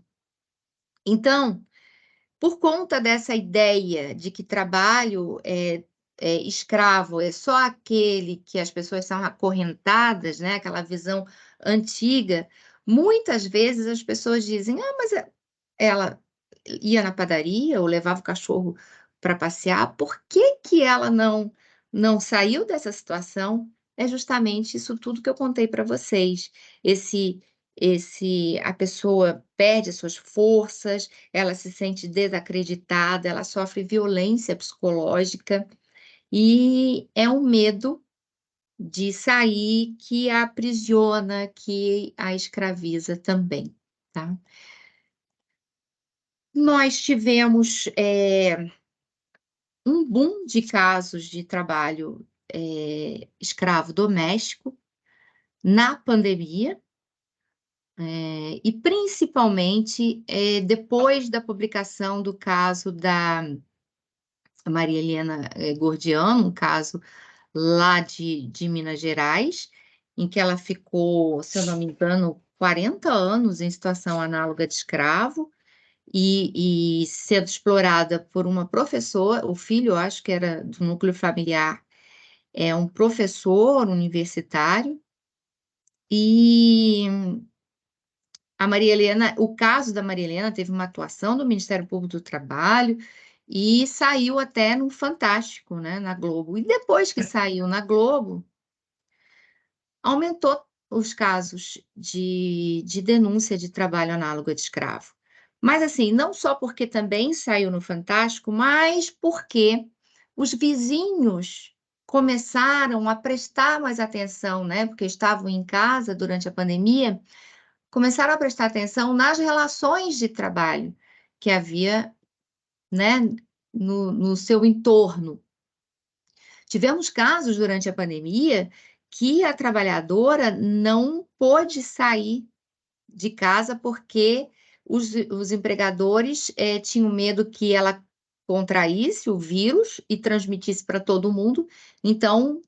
Então, por conta dessa ideia de que trabalho escravo é só aquele que as pessoas são acorrentadas, né? Aquela visão antiga, muitas vezes as pessoas dizem, mas ela ia na padaria ou levava o cachorro para passear, por que que ela não saiu dessa situação? É justamente isso tudo que eu contei para vocês, a pessoa perde as suas forças, ela se sente desacreditada, ela sofre violência psicológica e é um medo de sair que a aprisiona, que a escraviza também, tá? Nós tivemos um boom de casos de trabalho escravo doméstico na pandemia, e principalmente depois da publicação do caso da Maria Helena Gordiano, um caso lá de Minas Gerais, em que ela ficou, se eu não me engano, 40 anos em situação análoga de escravo e sendo explorada por uma professora, o filho, eu acho que era do núcleo familiar, é um professor universitário, e a Maria Helena, o caso da Maria Helena teve uma atuação do Ministério Público do Trabalho e saiu até no Fantástico, né, na Globo. E depois que saiu na Globo, aumentou os casos de denúncia de trabalho análogo de escravo. Mas assim, não só porque também saiu no Fantástico, mas porque os vizinhos começaram a prestar mais atenção, né, porque estavam em casa durante a pandemia, começaram a prestar atenção nas relações de trabalho que havia, né, no seu entorno. Tivemos casos durante a pandemia que a trabalhadora não pôde sair de casa porque os empregadores tinham medo que ela contraísse o vírus e transmitisse para todo mundo. Então,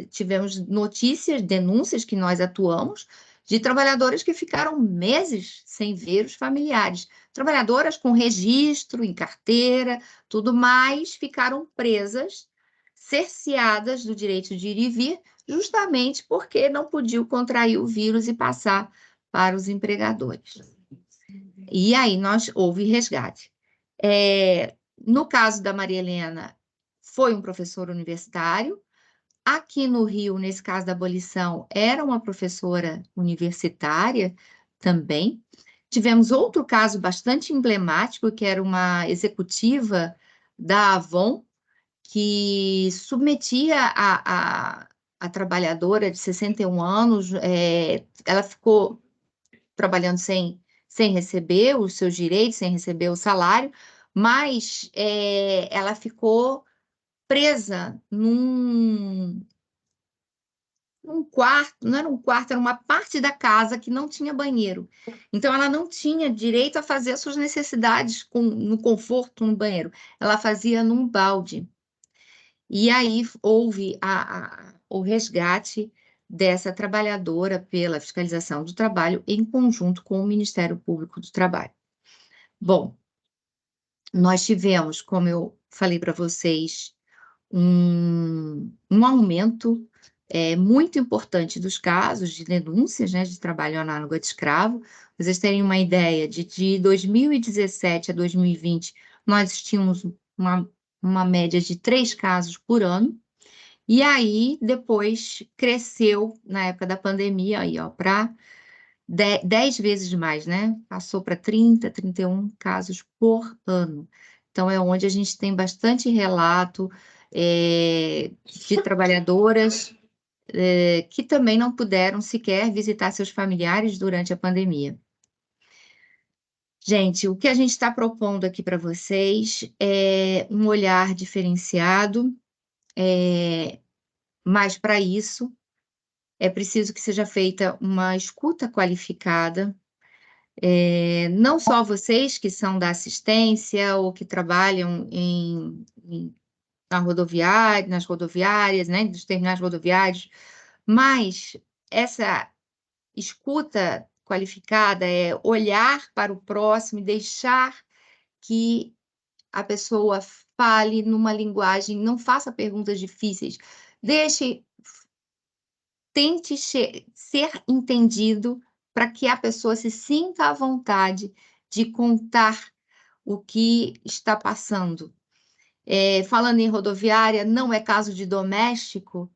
tivemos notícias, denúncias que nós atuamos, de trabalhadoras que ficaram meses sem ver os familiares. Trabalhadoras com registro em carteira, tudo mais, ficaram presas, cerceadas do direito de ir e vir, justamente porque não podiam contrair o vírus e passar para os empregadores. E aí houve resgate. No caso da Maria Helena, foi um professor universitário. Aqui no Rio, nesse caso da abolição, era uma professora universitária também. Tivemos outro caso bastante emblemático, que era uma executiva da Avon, que submetia a trabalhadora de 61 anos, ela ficou trabalhando sem receber os seus direitos, sem receber o salário, mas ela ficou presa num quarto, não era um quarto, era uma parte da casa que não tinha banheiro. Então, ela não tinha direito a fazer as suas necessidades no conforto no banheiro. Ela fazia num balde. E aí houve o resgate dessa trabalhadora pela fiscalização do trabalho em conjunto com o Ministério Público do Trabalho. Bom, nós tivemos, como eu falei para vocês, um aumento muito importante dos casos de denúncias, né, de trabalho análogo a de escravo. Pra vocês terem uma ideia, de 2017 a 2020, nós tínhamos uma média de 3 casos por ano, e aí depois cresceu, na época da pandemia, para 10 vezes mais, né? Passou para 30, 31 casos por ano. Então, é onde a gente tem bastante relato de trabalhadoras que também não puderam sequer visitar seus familiares durante a pandemia. Gente, o que a gente está propondo aqui para vocês é um olhar diferenciado, mas para isso é preciso que seja feita uma escuta qualificada, não só vocês que são da assistência ou que trabalham nas rodoviárias, né, dos terminais rodoviários, mas essa escuta qualificada é olhar para o próximo e deixar que a pessoa fale numa linguagem, não faça perguntas difíceis, tente ser entendido para que a pessoa se sinta à vontade de contar o que está passando. Falando em rodoviária, não é caso de doméstico,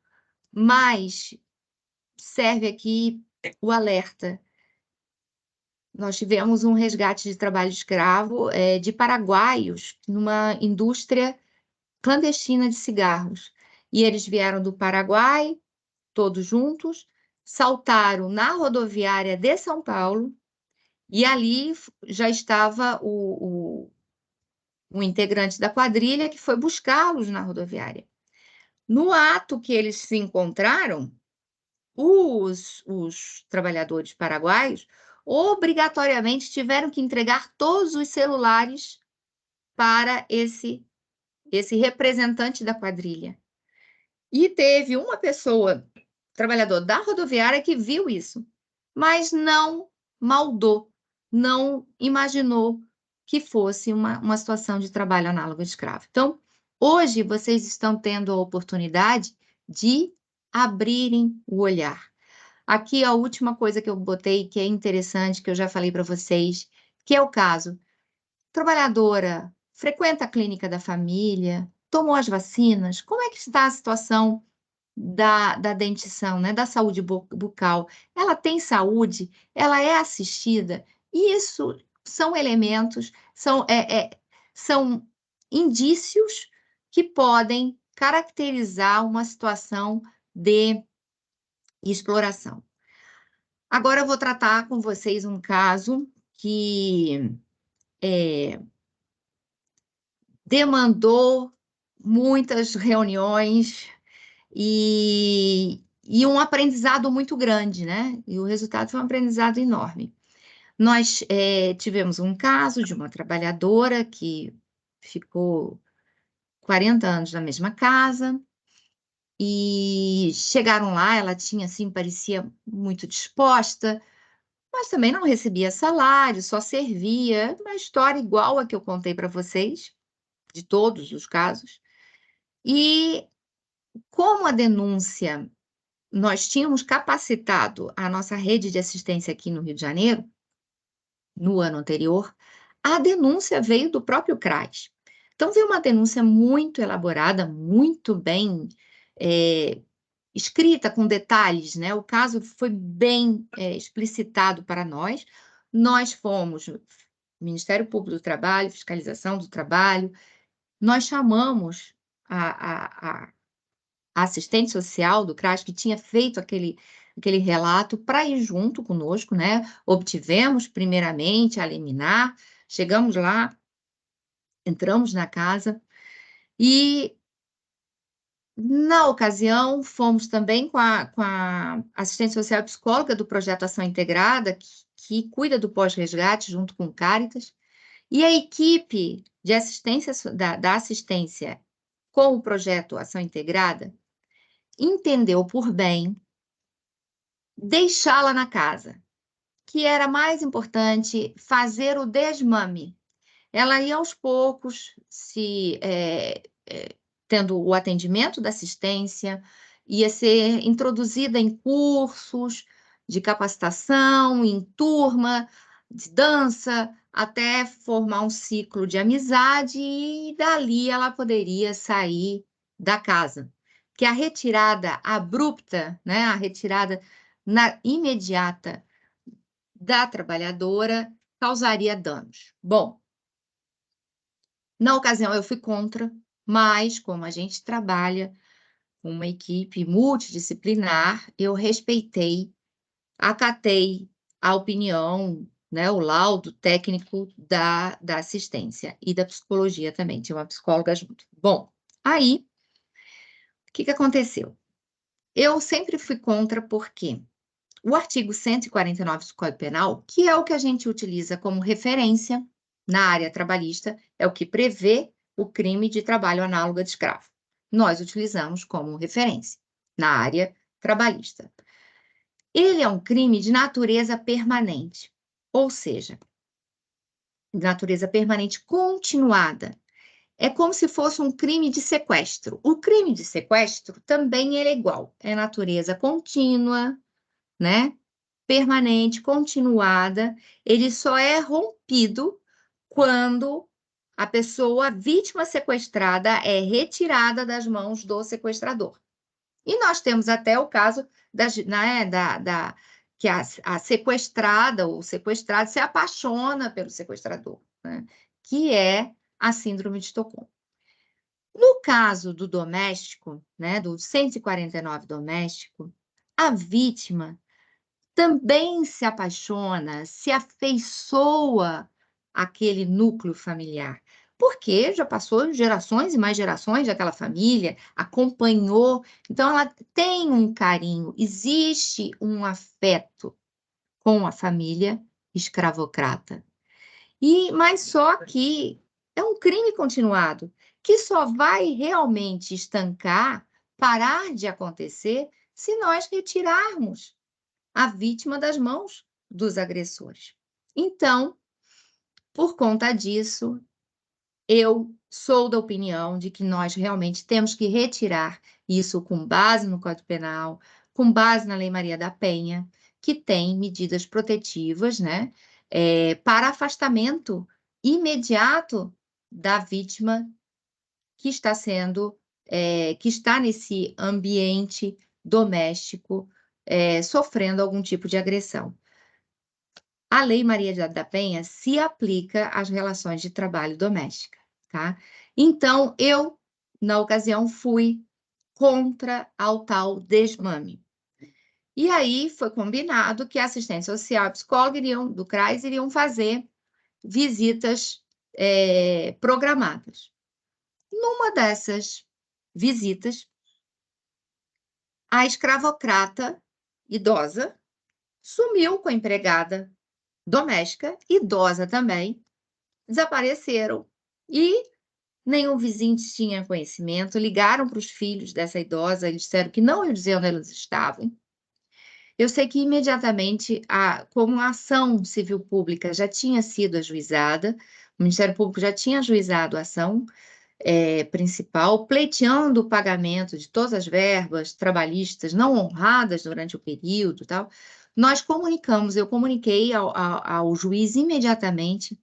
mas serve aqui o alerta. Nós tivemos um resgate de trabalho escravo de paraguaios numa indústria clandestina de cigarros. E eles vieram do Paraguai, todos juntos, saltaram na rodoviária de São Paulo, e ali já estava o integrante da quadrilha que foi buscá-los na rodoviária. No ato que eles se encontraram, os trabalhadores paraguaios obrigatoriamente tiveram que entregar todos os celulares para esse representante da quadrilha. E teve uma pessoa, trabalhador da rodoviária, que viu isso, mas não maldou, não imaginou que fosse uma situação de trabalho análogo a escravo. Então, hoje vocês estão tendo a oportunidade de abrirem o olhar. Aqui a última coisa que eu botei, que é interessante, que eu já falei para vocês, que é o caso: trabalhadora frequenta a clínica da família, tomou as vacinas, como é que está a situação da dentição, né, da saúde bucal? Ela tem saúde? Ela é assistida? E isso são elementos, são indícios que podem caracterizar uma situação de exploração. Agora eu vou tratar com vocês um caso que demandou muitas reuniões e um aprendizado muito grande, né? E o resultado foi um aprendizado enorme. Nós tivemos um caso de uma trabalhadora que ficou 40 anos na mesma casa, e chegaram lá, ela tinha, assim, parecia muito disposta, mas também não recebia salário, só servia, uma história igual a que eu contei para vocês, de todos os casos. E como a denúncia, nós tínhamos capacitado a nossa rede de assistência aqui no Rio de Janeiro, no ano anterior, a denúncia veio do próprio CRAS. Então, veio uma denúncia muito elaborada, muito bem escrita, com detalhes, né? O caso foi bem explicitado para nós. Nós fomos Ministério Público do Trabalho, Fiscalização do Trabalho, nós chamamos assistente social do CRAS, que tinha feito aquele relato, para ir junto conosco, né? Obtivemos, primeiramente, a liminar, chegamos lá, entramos na casa e, na ocasião, fomos também com a assistente social e psicóloga do Projeto Ação Integrada, que cuida do pós-resgate junto com o Cáritas, e a equipe de assistência da assistência com o Projeto Ação Integrada entendeu por bem deixá-la na casa, que era mais importante fazer o desmame. Ela ia aos poucos tendo o atendimento da assistência, ia ser introduzida em cursos de capacitação, em turma, de dança, até formar um ciclo de amizade e dali ela poderia sair da casa. Que a retirada abrupta, né, a retirada imediata da trabalhadora causaria danos. Bom, na ocasião eu fui contra, mas como a gente trabalha com uma equipe multidisciplinar, eu respeitei, acatei a opinião, né, o laudo técnico da assistência e da psicologia também, tinha uma psicóloga junto. Bom, aí, o que aconteceu? Eu sempre fui contra porque o artigo 149 do Código Penal, que é o que a gente utiliza como referência na área trabalhista, é o que prevê o crime de trabalho análogo a de escravo. Nós utilizamos como referência na área trabalhista. Ele é um crime de natureza permanente, ou seja, de natureza permanente continuada. É como se fosse um crime de sequestro. O crime de sequestro também é igual, é natureza contínua, né? Permanente, continuada, ele só é rompido quando a pessoa, a vítima sequestrada, é retirada das mãos do sequestrador. E nós temos até o caso que a sequestrada ou sequestrado se apaixona pelo sequestrador, né? Que é a síndrome de Estocolmo. No caso do doméstico, né, do 149 doméstico, a vítima também se apaixona, se afeiçoa àquele núcleo familiar, porque já passou gerações e mais gerações daquela família, acompanhou, então ela tem um carinho, existe um afeto com a família escravocrata. Mas só que é um crime continuado, que só vai realmente estancar, parar de acontecer, se nós retirarmos a vítima das mãos dos agressores. Então, por conta disso, eu sou da opinião de que nós realmente temos que retirar isso com base no Código Penal, com base na Lei Maria da Penha, que tem medidas protetivas, né, para afastamento imediato da vítima que está nesse ambiente doméstico, sofrendo algum tipo de agressão. A Lei Maria da Penha se aplica às relações de trabalho doméstica, tá? Então, eu, na ocasião, fui contra ao tal desmame. E aí foi combinado que a assistente social e psicóloga do CRAS iriam fazer visitas programadas. Numa dessas visitas, a escravocrata idosa sumiu com a empregada doméstica, idosa também, desapareceram. E nenhum vizinho tinha conhecimento, ligaram para os filhos dessa idosa, eles disseram que não diziam onde elas estavam. Eu sei que imediatamente, como a ação civil pública já tinha sido ajuizada, o Ministério Público já tinha ajuizado a ação principal, pleiteando o pagamento de todas as verbas trabalhistas não honradas durante o período, tal. Nós eu comuniquei ao juiz imediatamente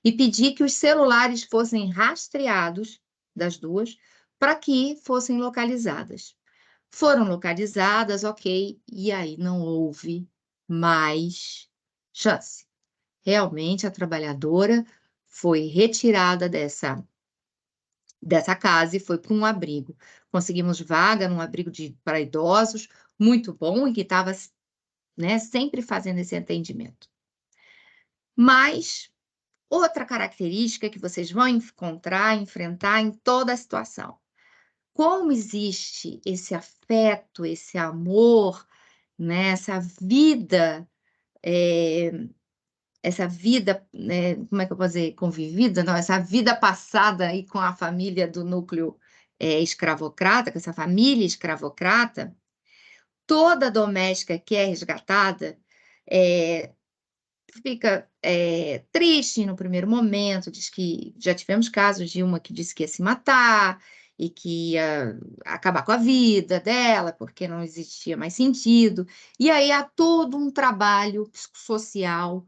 e pedi que os celulares fossem rastreados das duas para que fossem localizadas. Foram localizadas, ok, e aí não houve mais chance. Realmente a trabalhadora foi retirada dessa casa e foi para um abrigo. conseguimos vaga num abrigo para idosos, muito bom, e que estava, né, sempre fazendo esse atendimento. Mas outra característica que vocês vão enfrentar em toda a situação. Como existe esse afeto, esse amor, né, essa vida, né, como é que eu posso dizer, convivida, não, essa vida passada aí com a família do núcleo escravocrata, com essa família escravocrata, toda doméstica que é resgatada fica triste no primeiro momento, diz que já tivemos casos de uma que disse que ia se matar e que ia acabar com a vida dela, porque não existia mais sentido. E aí há todo um trabalho social,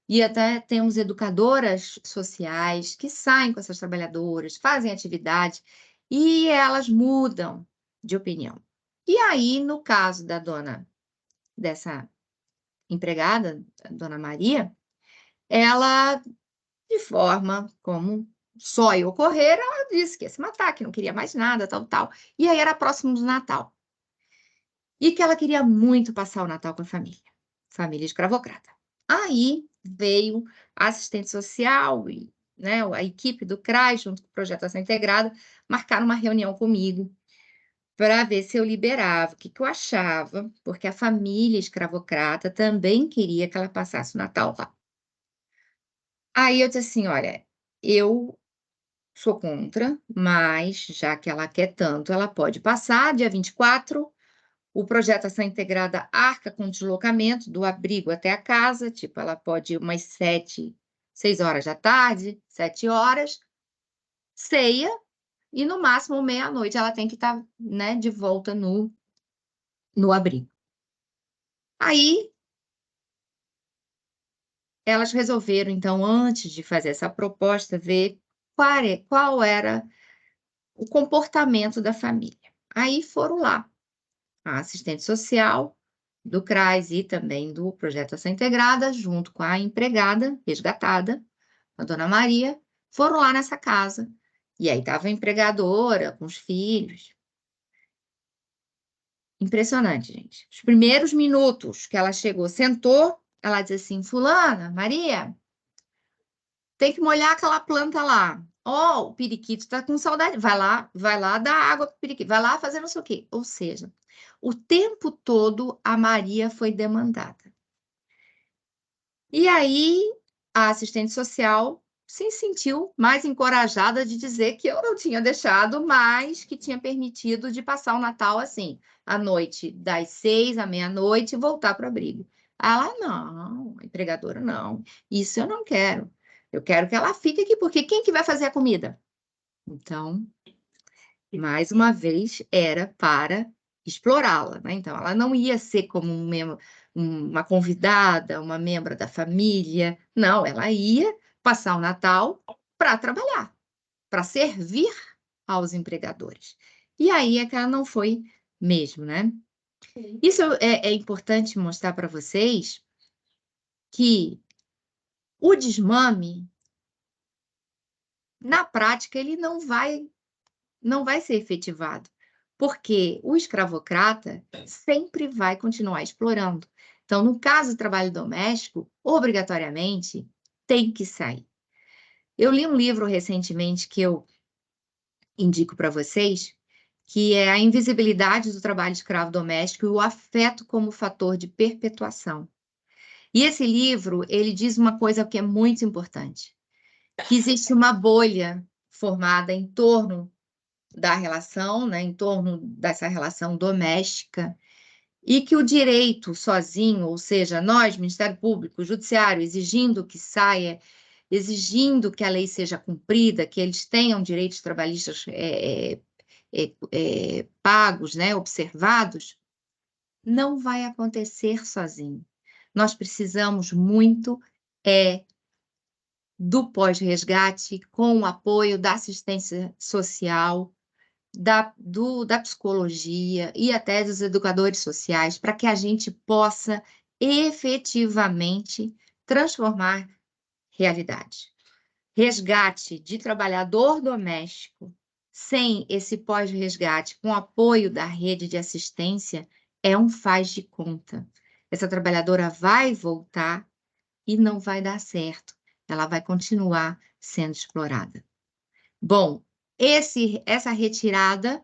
e até temos educadoras sociais que saem com essas trabalhadoras, fazem atividade, e elas mudam de opinião. E aí, no caso da dessa empregada, a dona Maria, ela, de forma como só ia ocorrer, ela disse que ia se matar, que não queria mais nada, tal, tal. E aí era próximo do Natal. E que ela queria muito passar o Natal com a família escravocrata. Aí veio a assistente social e, né, a equipe do CRAS, junto com o Projeto Ação Integrada, marcaram uma reunião comigo para ver se eu liberava, o que eu achava, porque a família escravocrata também queria que ela passasse o Natal lá. Aí eu disse assim, olha, eu sou contra, mas já que ela quer tanto, ela pode passar, dia 24, o Projeto Ação Integrada arca com o deslocamento do abrigo até a casa, tipo, ela pode ir umas 6 horas da tarde, 7 horas, ceia, e no máximo meia-noite ela tem que estar, né, de volta no abrigo. Aí, elas resolveram, então, antes de fazer essa proposta, ver qual era o comportamento da família. Aí foram lá, a assistente social do CRAS e também do Projeto Ação Integrada, junto com a empregada resgatada, a dona Maria, foram lá nessa casa. E aí estava a empregadora com os filhos. Impressionante, gente. Os primeiros minutos que ela chegou, sentou, ela disse assim, fulana, Maria, tem que molhar aquela planta lá. Ó, o periquito está com saudade. Vai lá dar água pro periquito. Vai lá fazer não sei o quê. Ou seja, o tempo todo a Maria foi demandada. E aí a assistente social se sentiu mais encorajada de dizer que eu não tinha deixado, mas que tinha permitido de passar o Natal assim, à noite, das 6 à meia-noite, e voltar para o abrigo. Ela, não, a empregadora, não, isso eu não quero. Eu quero que ela fique aqui, porque quem que vai fazer a comida? Então, mais uma vez, era para explorá-la, né? Então, ela não ia ser como uma convidada, uma membro da família. Não, ela ia passar o Natal para trabalhar, para servir aos empregadores. E aí é que ela não foi mesmo, né? Isso é importante mostrar para vocês que o desmame, na prática, ele não vai ser efetivado, porque o escravocrata sempre vai continuar explorando. Então, no caso do trabalho doméstico, obrigatoriamente tem que sair. Eu li um livro recentemente que eu indico para vocês, que é A Invisibilidade do Trabalho Escravo Doméstico e o Afeto como Fator de Perpetuação. E esse livro, ele diz uma coisa que é muito importante, que existe uma bolha formada em torno da relação, né, em torno dessa relação doméstica, e que o direito sozinho, ou seja, nós, Ministério Público, Judiciário, exigindo que saia, exigindo que a lei seja cumprida, que eles tenham direitos trabalhistas pagos, né, observados, não vai acontecer sozinho. Nós precisamos muito do pós-resgate, com o apoio da assistência social, da psicologia e até dos educadores sociais, para que a gente possa efetivamente transformar realidade. Resgate de trabalhador doméstico sem esse pós-resgate, com apoio da rede de assistência, é um faz de conta. Essa trabalhadora vai voltar e não vai dar certo. Ela vai continuar sendo explorada. Bom, essa retirada,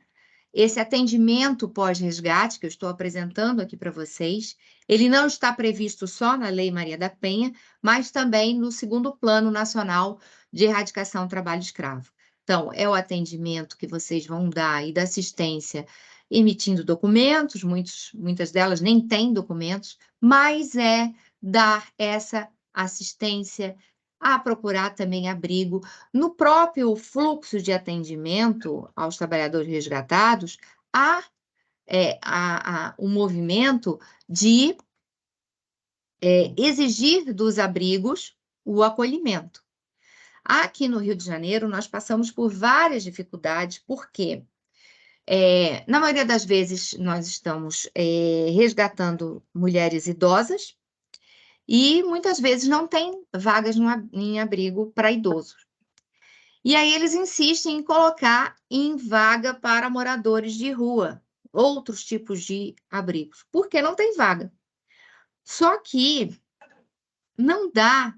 esse atendimento pós-resgate que eu estou apresentando aqui para vocês, ele não está previsto só na Lei Maria da Penha, mas também no segundo Plano Nacional de Erradicação do Trabalho Escravo. Então, é o atendimento que vocês vão dar e da assistência emitindo documentos, muitas delas nem têm documentos, mas é dar essa assistência a procurar também abrigo. No próprio fluxo de atendimento aos trabalhadores resgatados, há um movimento de exigir dos abrigos o acolhimento. Aqui no Rio de Janeiro, nós passamos por várias dificuldades, porque, na maioria das vezes, nós estamos resgatando mulheres idosas, e muitas vezes não tem vagas em abrigo para idosos. E aí eles insistem em colocar em vaga para moradores de rua, outros tipos de abrigos, porque não tem vaga. Só que não dá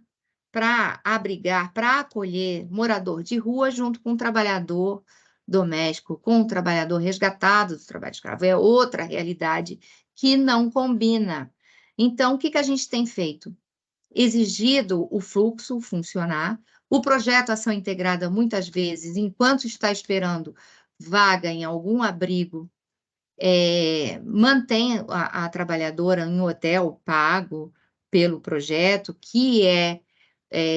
para abrigar, para acolher morador de rua junto com um trabalhador doméstico, com um trabalhador resgatado do trabalho escravo. É outra realidade que não combina. Então, o que a gente tem feito? Exigido o fluxo funcionar, o projeto Ação Integrada, muitas vezes, enquanto está esperando vaga em algum abrigo, mantém a trabalhadora em um hotel pago pelo projeto, que é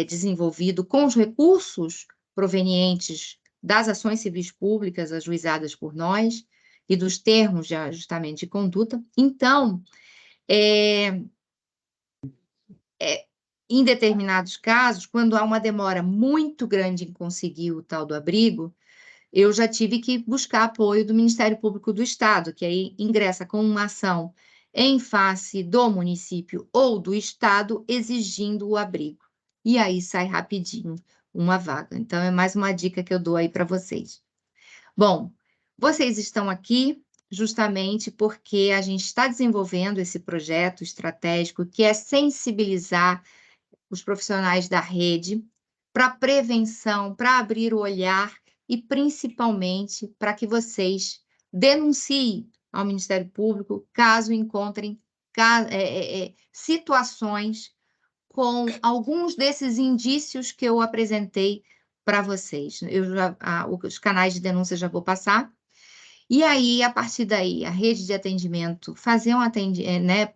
desenvolvido com os recursos provenientes das ações civis públicas ajuizadas por nós e dos termos de ajustamento de conduta. Então, em determinados casos, quando há uma demora muito grande em conseguir o tal do abrigo, eu já tive que buscar apoio do Ministério Público do Estado, que aí ingressa com uma ação em face do município ou do Estado exigindo o abrigo. E aí sai rapidinho uma vaga. Então, é mais uma dica que eu dou aí para vocês. Bom, vocês estão aqui justamente porque a gente está desenvolvendo esse projeto estratégico que é sensibilizar os profissionais da rede para prevenção, para abrir o olhar e, principalmente, para que vocês denunciem ao Ministério Público caso encontrem situações com alguns desses indícios que eu apresentei para vocês. Os canais de denúncia já vou passar. E aí, a partir daí, a rede de atendimento,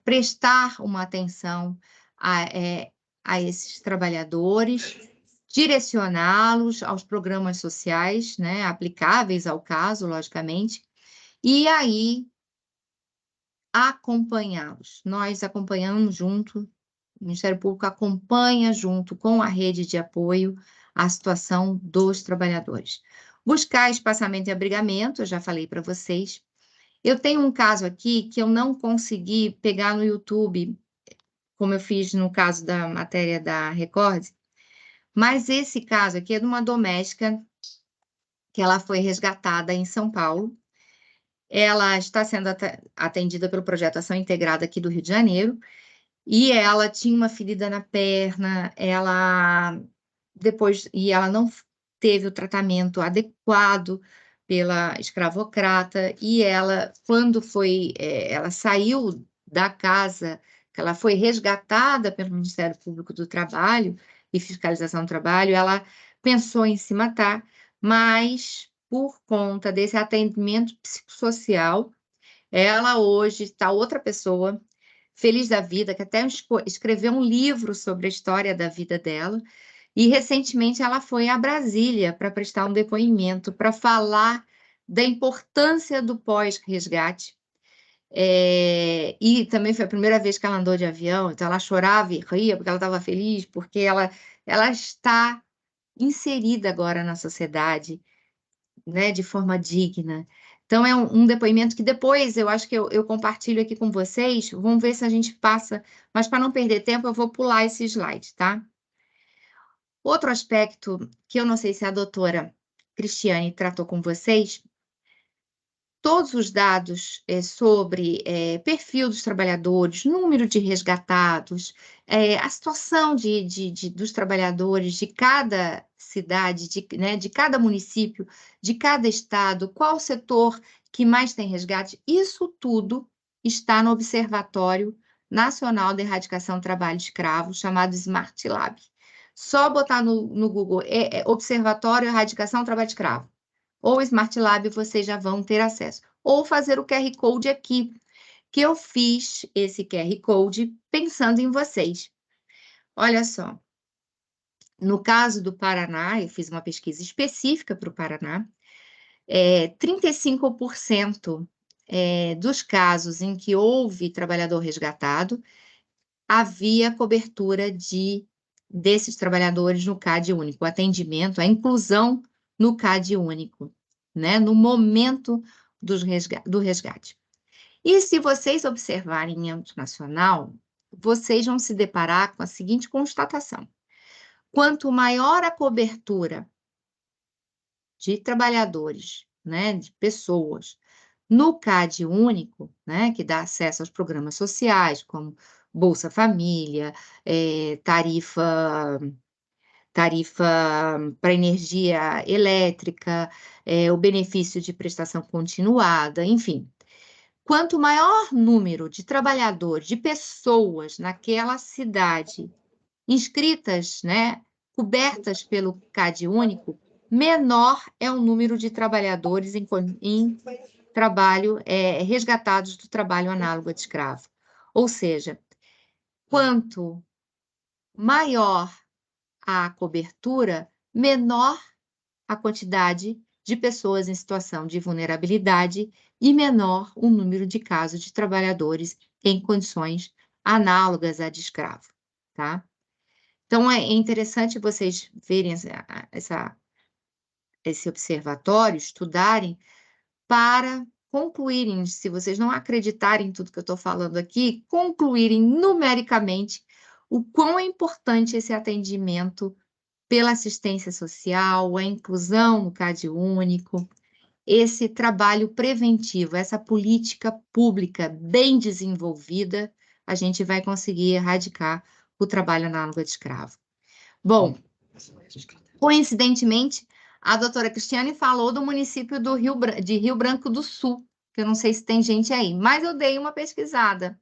prestar uma atenção a esses trabalhadores, direcioná-los aos programas sociais, aplicáveis ao caso, logicamente, e aí acompanhá-los. Nós acompanhamos junto, o Ministério Público acompanha junto com a rede de apoio a situação dos trabalhadores. Buscar espaçamento e abrigamento, eu já falei para vocês. Eu tenho um caso aqui que eu não consegui pegar no YouTube, como eu fiz no caso da matéria da Record, mas esse caso aqui é de uma doméstica que ela foi resgatada em São Paulo. Ela está sendo atendida pelo projeto Ação Integrada aqui do Rio de Janeiro, e ela tinha uma ferida na perna, ela não teve o tratamento adequado pela escravocrata, e ela, quando ela saiu da casa, que ela foi resgatada pelo Ministério Público do Trabalho e Fiscalização do Trabalho, ela pensou em se matar, mas por conta desse atendimento psicossocial, ela hoje está outra pessoa, feliz da vida, que até escreveu um livro sobre a história da vida dela, e recentemente ela foi a Brasília para prestar um depoimento, para falar da importância do pós-resgate. E também foi a primeira vez que ela andou de avião, então ela chorava e ria porque ela estava feliz, porque ela está inserida agora na sociedade, de forma digna. Então, é um depoimento que depois eu acho que eu compartilho aqui com vocês. Vamos ver se a gente passa, mas para não perder tempo, eu vou pular esse slide, tá? Outro aspecto que eu não sei se a doutora Cristiane tratou com vocês, todos os dados sobre perfil dos trabalhadores, número de resgatados, a situação dos trabalhadores de cada cidade, de cada município, de cada estado, qual setor que mais tem resgate, isso tudo está no Observatório Nacional de Erradicação do Trabalho Escravo, chamado Smart Lab. Só botar no Google Observatório Erradicação do Trabalho Escravo ou Smart Lab, vocês já vão ter acesso. Ou fazer o QR Code aqui, que eu fiz esse QR Code pensando em vocês. Olha só, no caso do Paraná, eu fiz uma pesquisa específica para o Paraná, 35% dos casos em que houve trabalhador resgatado, havia cobertura desses trabalhadores no CAD único, o atendimento, a inclusão no CAD único, né, no momento do resgate. E se vocês observarem em âmbito nacional, vocês vão se deparar com a seguinte constatação: quanto maior a cobertura de trabalhadores, né, de pessoas, no CAD único, né, que dá acesso aos programas sociais, como Bolsa Família, tarifa para energia elétrica, o benefício de prestação continuada, enfim. Quanto maior número de trabalhadores, de pessoas naquela cidade inscritas, né, cobertas pelo CAD único, menor é o número de trabalhadores em trabalho resgatados do trabalho análogo de escravo. Ou seja, quanto maior a cobertura, menor a quantidade de pessoas em situação de vulnerabilidade e menor o número de casos de trabalhadores em condições análogas à de escravo, tá? Então, é interessante vocês verem esse observatório, estudarem, para concluírem, se vocês não acreditarem em tudo que eu estou falando aqui, concluírem numericamente o quão é importante esse atendimento pela assistência social, a inclusão no CAD único, esse trabalho preventivo, essa política pública bem desenvolvida, a gente vai conseguir erradicar o trabalho análogo de escravo. Bom, coincidentemente, a doutora Cristiane falou do município de Rio Branco do Sul, que eu não sei se tem gente aí, mas eu dei uma pesquisada.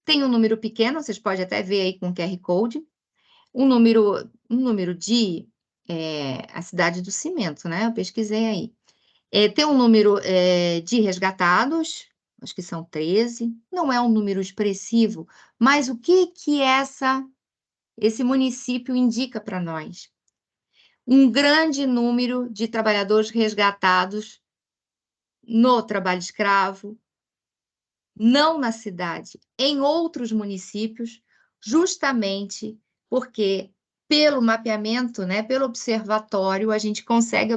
Tem um número pequeno, vocês podem até ver aí com o QR Code, um número de a cidade do cimento, né? Eu pesquisei aí. Tem um número de resgatados, acho que são 13, não é um número expressivo, mas o que esse município indica para nós? Um grande número de trabalhadores resgatados no trabalho escravo, não na cidade, em outros municípios, justamente porque pelo mapeamento, né, pelo observatório, a gente consegue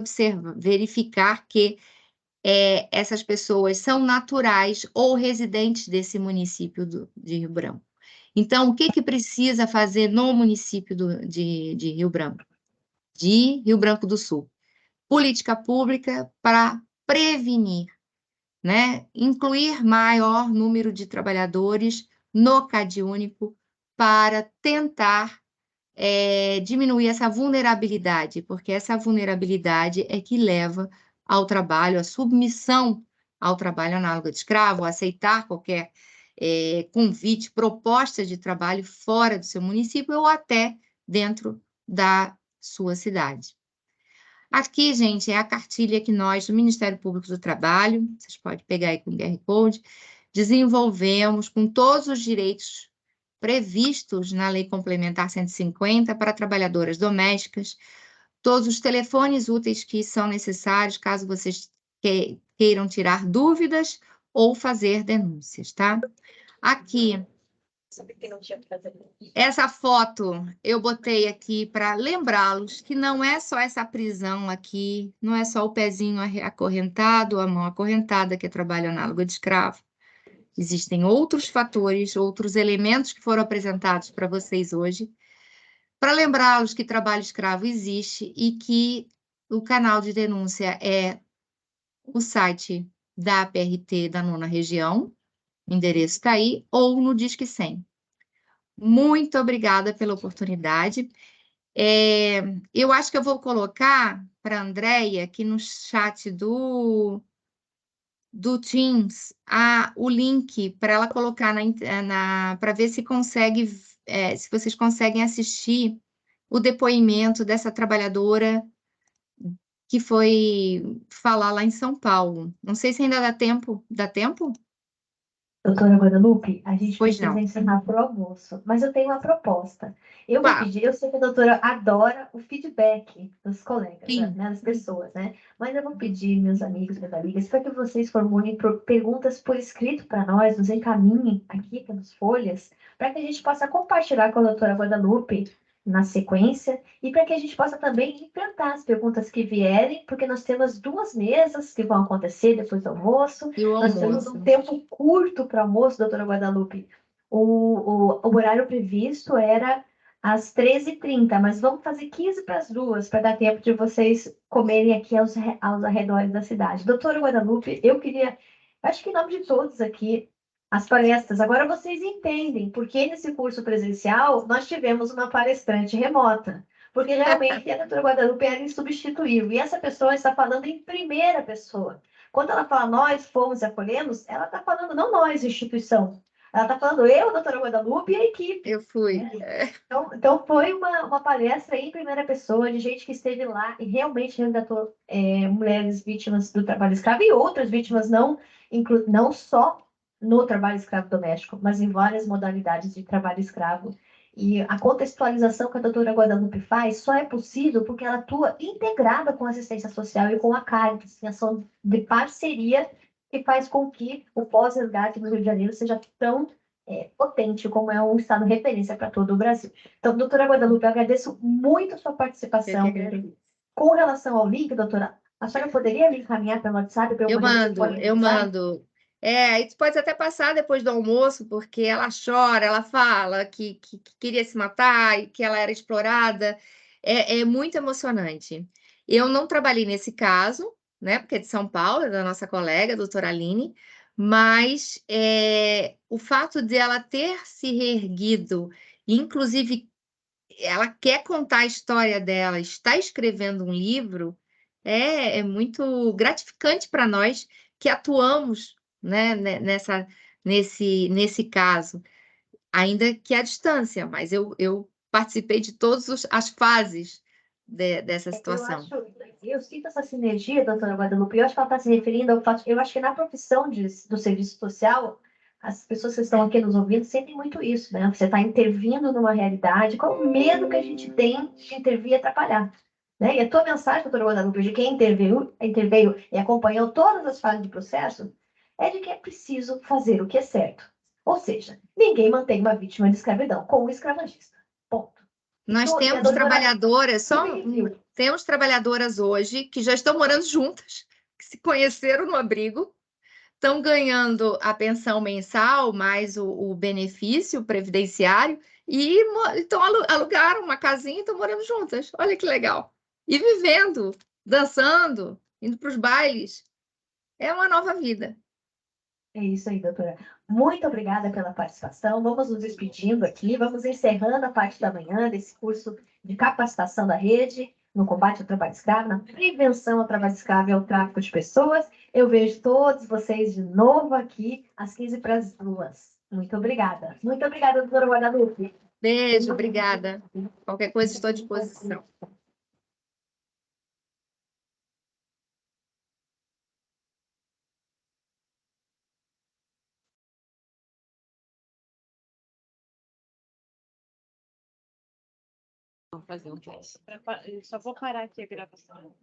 verificar que essas pessoas são naturais ou residentes desse município de Rio Branco. Então, o que precisa fazer no município de Rio Branco? De Rio Branco do Sul? Política pública para prevenir, né? Incluir maior número de trabalhadores no CAD único para tentar diminuir essa vulnerabilidade, porque essa vulnerabilidade é que leva ao trabalho, à submissão ao trabalho análogo de escravo, a aceitar qualquer convite, proposta de trabalho fora do seu município ou até dentro da sua cidade. Aqui, gente, é a cartilha que nós, do Ministério Público do Trabalho, vocês podem pegar aí com o QR Code, desenvolvemos com todos os direitos previstos na Lei Complementar 150 para trabalhadoras domésticas, todos os telefones úteis que são necessários, caso vocês queiram tirar dúvidas ou fazer denúncias, tá? Aqui, essa foto eu botei aqui para lembrá-los que não é só essa prisão aqui, não é só o pezinho acorrentado, a mão acorrentada, que é trabalho análogo de escravo. Existem outros fatores, outros elementos que foram apresentados para vocês hoje, para lembrá-los que trabalho escravo existe e que o canal de denúncia é o site da APRT da 9ª Região, o endereço está aí, ou no Disque 100. Muito obrigada pela oportunidade. Eu acho que eu vou colocar para a Andréia, aqui no chat do Teams, o link para ela colocar para ver se consegue, se vocês conseguem assistir o depoimento dessa trabalhadora que foi falar lá em São Paulo. Não sei se ainda dá tempo. Dá tempo? Doutora Guadalupe, a gente Pois precisa não. encerrar para o almoço, mas eu tenho uma proposta. Eu vou Claro. pedir, eu sei que a doutora adora o feedback dos colegas, Sim. né, das pessoas, né? Mas eu vou pedir, meus amigos, minhas amigas, para que vocês formulem perguntas por escrito para nós, nos encaminhem aqui pelas folhas, para que a gente possa compartilhar com a doutora Guadalupe na sequência, e para que a gente possa também enfrentar as perguntas que vierem, porque nós temos 2 mesas que vão acontecer depois do almoço. E o Nós temos almoço. um tempo curto para almoço, doutora Guadalupe. O horário previsto era às 13h30, mas vamos fazer 15 para as 2, para dar tempo de vocês comerem aqui aos arredores da cidade. Doutora Guadalupe, eu queria, acho que em nome de todos aqui, as palestras. Agora vocês entendem porque nesse curso presencial nós tivemos uma palestrante remota. Porque realmente a doutora Guadalupe era insubstituível. E essa pessoa está falando em primeira pessoa. Quando ela fala nós fomos e acolhemos, ela está falando não nós, instituição. Ela está falando eu, a doutora Guadalupe e a equipe. Eu fui. Então foi uma palestra em primeira pessoa, de gente que esteve lá e realmente resgatou mulheres vítimas do trabalho escravo e outras vítimas não só no trabalho escravo doméstico, mas em várias modalidades de trabalho escravo. E a contextualização que a doutora Guadalupe faz só é possível porque ela atua integrada com a assistência social e com a Caritas, em ação de parceria que faz com que o pós-resgate no Rio de Janeiro seja tão potente como é um estado referência para todo o Brasil. Então, doutora Guadalupe, eu agradeço muito a sua participação. Com relação ao link, doutora, a senhora poderia me encaminhar pelo WhatsApp para Eu disponibilizar? mando. Isso pode até passar depois do almoço, porque ela chora, ela fala que queria se matar e que ela era explorada. É muito emocionante. Eu não trabalhei nesse caso, né, porque é de São Paulo, é da nossa colega, a doutora Aline, mas o fato de ela ter se reerguido, inclusive ela quer contar a história dela, está escrevendo um livro, é muito gratificante para nós que atuamos, né, nesse caso, ainda que à distância, mas eu participei de todas as fases dessa situação. Eu sinto essa sinergia, doutora Guadalupe, eu acho que ela está se referindo ao fato, eu acho que na profissão do serviço social, as pessoas que estão aqui nos ouvindo sentem muito isso, né? Você está intervindo numa realidade, qual o medo que a gente tem de intervir e atrapalhar? Né? E a tua mensagem, doutora Guadalupe, de quem interveio e acompanhou todas as fases do processo, é de que é preciso fazer o que é certo. Ou seja, ninguém mantém uma vítima de escravidão com um escravagista. Ponto. Nós temos trabalhadoras hoje que já estão morando juntas, que se conheceram no abrigo, estão ganhando a pensão mensal, mais o benefício previdenciário, e então alugaram uma casinha e estão morando juntas. Olha que legal. E vivendo, dançando, indo para os bailes. É uma nova vida. É isso aí, doutora. Muito obrigada pela participação. Vamos nos despedindo aqui, vamos encerrando a parte da manhã desse curso de capacitação da rede no combate ao trabalho escravo, na prevenção ao trabalho escravo e ao tráfico de pessoas. Eu vejo todos vocês de novo aqui às 15 para as 2. Muito obrigada. Muito obrigada, doutora Guadalupe. Beijo, obrigada. Qualquer coisa, estou à disposição. Vamos fazer um teste. Eu só vou parar aqui a gravação.